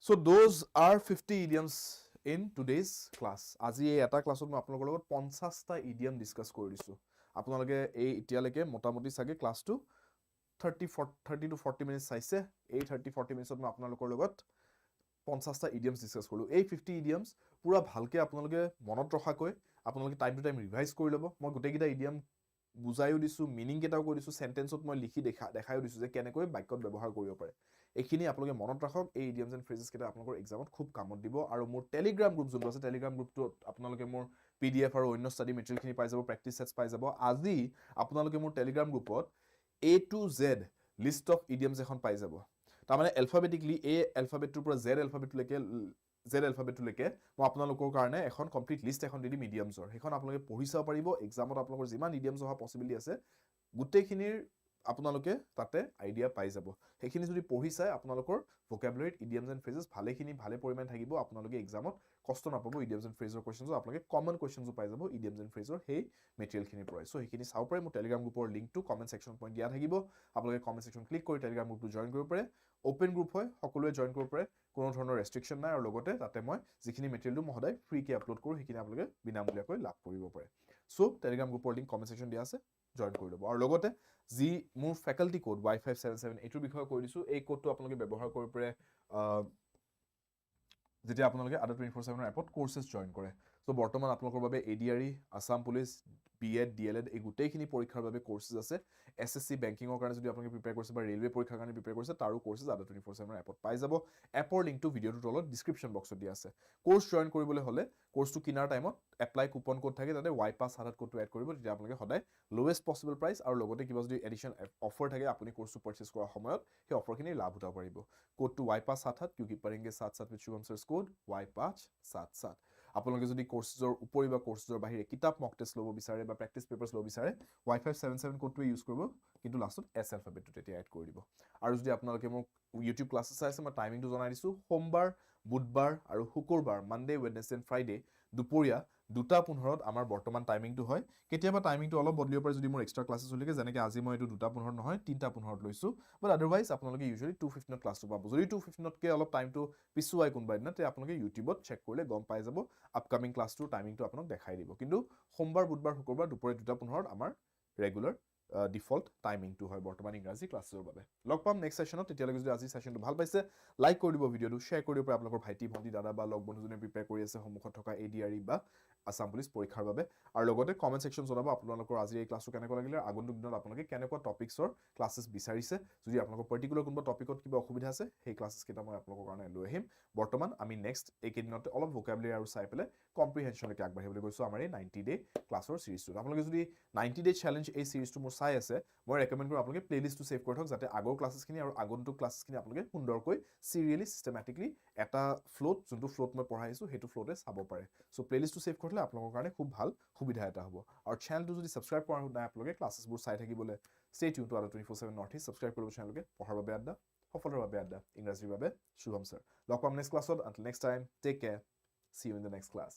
so those are 50 idioms in today's class আজি এই এটা ক্লাছত মই আপোনালোকৰ লগত 50টা idiom ডিসকাস কৰি দিছো আপোনালোকে এই এতিয়ালৈকে মোটামুটি সাগে ক্লাছটো 30 to 40 minutes চাইছে এই 30-40 মিনিটত মই আপোনালোকৰ লগত 50টা idioms ডিসকাস কৰিলো এই 50 idioms পুৰা ভালকে আপোনালোকে মনত ৰখাকৈ আপোনালোকে টাইম টু টাইম ৰিভাইজ কৰি ল'ব মই গোটেইকেইটা idiom বুজাইও দিছো মিনিং কেটাও কৈ দিছো সেন্টেন্সত মই লিখি দেখাইও দিছো যে কেনেকৈ বাক্যত ব্যৱহাৰ কৰিব পাৰে এইখিনি আপোনালোকে মনত ৰাখক এই idioms and phrases কেটা আপোনালোকৰ এক্সামত খুব কামত দিব আৰু মোৰ টেলিগ্ৰাম গ্ৰুপ যোনটো আছে টেলিগ্ৰাম গ্ৰুপটো আপোনালোকে মোৰ পিডিএফ আৰু অন্য ষ্টাডি মেটেৰিয়েল খিনি পাই যাব প্ৰেক্টিস সেটস পাই যাব আজি আপোনালোকে মোৰ টেলিগ্ৰাম গ্ৰুপত A to Z list of idioms এখন পাই যাব তাৰমানে এলফাবেটিকলি A এলফাবেটটোৰ পৰা Z এলফাবেটলৈকে মই আপোনালোকৰ কাৰণে এখন কমপ্লিট লিষ্ট এখন দি দিম ইডিয়মছৰ সেইখন আপোনালোকে পঢ়ি চাব পাৰিব এক্সামত আপোনালোকৰ যিমান ইডিয়মছ অহা পসিবিলিটি আছে গোটেইখিনিৰ আপোনালোকে তাতে আইডিয়া পাই যাব সেইখিনি যদি পঢ়ি চাই আপোনালোকৰ ভোকাবুলাৰী ইডিয়মছ এণ্ড ফ্ৰেজেছ ভালে পৰিমাণ থাকিব আপোনালোকে এক্সামত কষ্ট নাপাব ইডিয়মছ এণ্ড ফ্ৰেজৰ কোৱেশ্চনছ আপোনালোকে কমন কোৱেশ্চনছ পাই যাব ইডিয়মছ এণ্ড ফ্ৰেজৰ সেই মেটেৰিয়েলখিনিৰ পৰা সো সেইখিনি চাব পাৰে মোৰ টেলিগ্ৰাম গ্ৰুপৰ লিংকটো কমেন্ট সেকশনত পইণ্ট দিয়া থাকিব আপোনালোকে কমেন্ট সেকশন ক্লিক কৰি টেলিগ্ৰাম গ্ৰুপটো জয়েন কৰিব পাৰে ওপেন গ্ৰুপ হয় সকলোৱে জয়েন কৰিব পাৰে কোনো ধৰণৰ ৰেষ্ট্ৰিকশন নাই আৰু লগতে তাতে মই যিখিনি মেটেৰিয়েলটো মই সদায় ফ্ৰীকে আপলোড কৰোঁ সেইখিনি আপোনালোকে বিনামূলীয়াকৈ লাভ কৰিব পাৰে সো টেলিগ্ৰাম গ্ৰুপৰ লিংক কমেন্ট সেকশন দিয়া আছে জয়েন কৰি ল'ব আৰু লগতে যি মোৰ ফেকাল্টি কোড y577 এইটোৰ বিষয়ে কৈ দিছো এই কোডটো আপোনালোকে ব্যৱহাৰ কৰিব পাৰে যেতিয়া আপোনালোকে ADRE 24/7 ৰ এপত কোৰ্सेছ জয়েন কৰে সো বৰ্তমান আপোনালোকৰ বাবে ADRE Assam police BEd DElEd এই গোটেইখিনি পৰীক্ষাৰ বাবে কোৰ্सेছ আছে এসএসসি বেংকিংৰ কাৰণে যদি আপোনালোকে প্ৰিপেয়াৰ কৰিছে বা ৰেলৱে পৰীক্ষাৰ কাৰণে প্ৰিপেয়াৰ কৰিছে তাৰো কোৰ্सेছ ADRE 24/7 ৰ এপত পাই যাব এপৰ লিংকটো ভিডিওটোৰ তলত ডেসক্ৰিপচন বক্সত দিয়া আছে কোৰ্স জয়েন কৰিবলৈ হলে কোৰ্সটো কিনাৰ টাইমত এপ্লাই কুপন কোড থাকে তাতে y5 কোডটো এড কৰিব তেতিয়া আপোনালোকে সদায় লোৱেষ্ট পসিবল প্ৰাইস আৰু লগতে কিবা যদি এডিশন অফাৰ থাকে আপুনি কোৰ্সটো পাৰচেজ কৰাৰ সময়ত সেই অফাৰখিনি লাভ উঠাব পাৰিব কোডটো y5 क्योंकि पढ़ेंगे साथ-साथ with Subhvam Sir's code y5 আপোনালোকে যদি কোৰ্সৰ উপৰি বা কোৰ্সৰ বাহিৰে কিতাপ মক টেষ্ট লব বিচাৰে বা প্ৰেক্টিস পেপাৰছ লব বিচাৰে y577 কোডটো ইউজ কৰিব কিন্তু লাষ্টত এস এলফাবেটটো তেতিয়া এড কৰি দিব আৰু যদি আপোনালোকে মোক ইউটিউব ক্লাছেছ চাইছে মই টাইমিংটো জনাই দিছো সোমবাৰ বুধবাৰ আৰু শুকুৰবাৰ মানডে ওয়েডনেসডে এণ্ড ফ্ৰাইডে দুপৰীয়া 2:15 আমাৰ বৰ্তমান টাইমিংটো হয় কেতিয়াবা টাইমিংটো অলপ বদলিব পাৰে যদি মোৰ এক্সট্ৰা ক্লাছেছ হলিকে যেনেকৈ আজি মই এটো 2:15 নহয় 3:15 লৈছো বাট আদাৰৱাইজ আপোনালোকে ইউজুৱেলি 2:15 ক্লাছটো পাব যদি 2:15 কে অলপ টাইমটো পিছুৱাই কোনবা দিনা তে আপোনালোকে ইউটিউবত চেক কৰিলে গম পাই যাব আপকামিং ক্লাছটোৰ টাইমিংটো আপোনাক দেখাই দিব কিন্তু সোমবাৰ বুধবাৰ শুকুৰবাৰ দুপৰীয়া 2:15 আমাৰ ৰেগুলাৰ ডিফল্ট টাইমিংটো হয় বৰ্তমান ইংৰাজী ক্লাছৰ বাবে লগ পাম নেক্সট সেশনত তেতিয়ালৈকে যদি আজি সেশনটো ভাল পাইছে লাইক কৰি দিব ভিডিওটো শ্বেয়াৰ কৰি দিব আপোনালোকৰ ভাইটি ভণ্টি দাদা বা লগ বন্ধুজনে প্ৰিপেয়াৰ কৰি আছে সন্মুখত থকা ADRE বা আসাম পুলিচ পৰীক্ষাৰ বাবে আৰু লগতে কমেন্ট সেকশন জনাব আপোনালোকৰ আজি এই ক্লাছটো কেনেকুৱা লাগিলে আগন্তুক দিনত আপোনালোকে কেনেকুৱা টপিকছৰ ক্লাसेस বিচাৰিছে যদি আপোনালোকৰ পাৰ্টিকুলাৰ কোনোবা টপিকত কিবা অসুবিধা আছে সেই ক্লাसेस কেইটা মই আপোনালোকৰ কাৰণে লৈ আহিম বৰ্তমান আমি নেক্সট এইকেইদিনতে অলপ ভোকাবুলাৰি আৰু চাই পেলাই কম্প্ৰিহেনশনলৈকে আগবাঢ়িবলৈ গৈছো আমাৰ এই 90 ডে ক্লাছৰ সিৰিজটো আপোনালোকে যদি 90 ডে চ্যালেঞ্জ এই সিৰিজটো মোৰ চাই আছে মই ৰেকমেন্ড কৰোঁ আপোনালোকে প্লেলিষ্টটো সেভ কৰি থওক যাতে আগৰ ক্লাছেছখিনি আৰু আগন্তুক ক্লাছেছখিনি আপোনালোকে সুন্দৰকৈ সিৰিয়ালি সিস্টেমেটিকলি এটা ফ্লোত যোনটো ফ্লোত মই পঢ়াইছো সেইটো ফ্লোতে চাব পাৰে সো প্লেলিষ্টটো সেভ কৰিলে আপোনালোকৰ কাৰণে খুব ভাল সুবিধা এটা হ'ব আৰু চেনেলটো যদি সাবস্ক্ৰাইব কৰা নাই আপোনালোকে ক্লাছেছবোৰ চাই থাকিবলৈ stay tuned to ADRE 24/7 Northeast subscribe কৰিব চেনেলকে পঢ়াৰ বাবে আড্ডা সফলৰ বাবে আড্ডা ইংৰাজীৰ বাবে শুভম স্যাৰ লগ পাম নেক্সট ক্লাছত until next time take care see you in the next class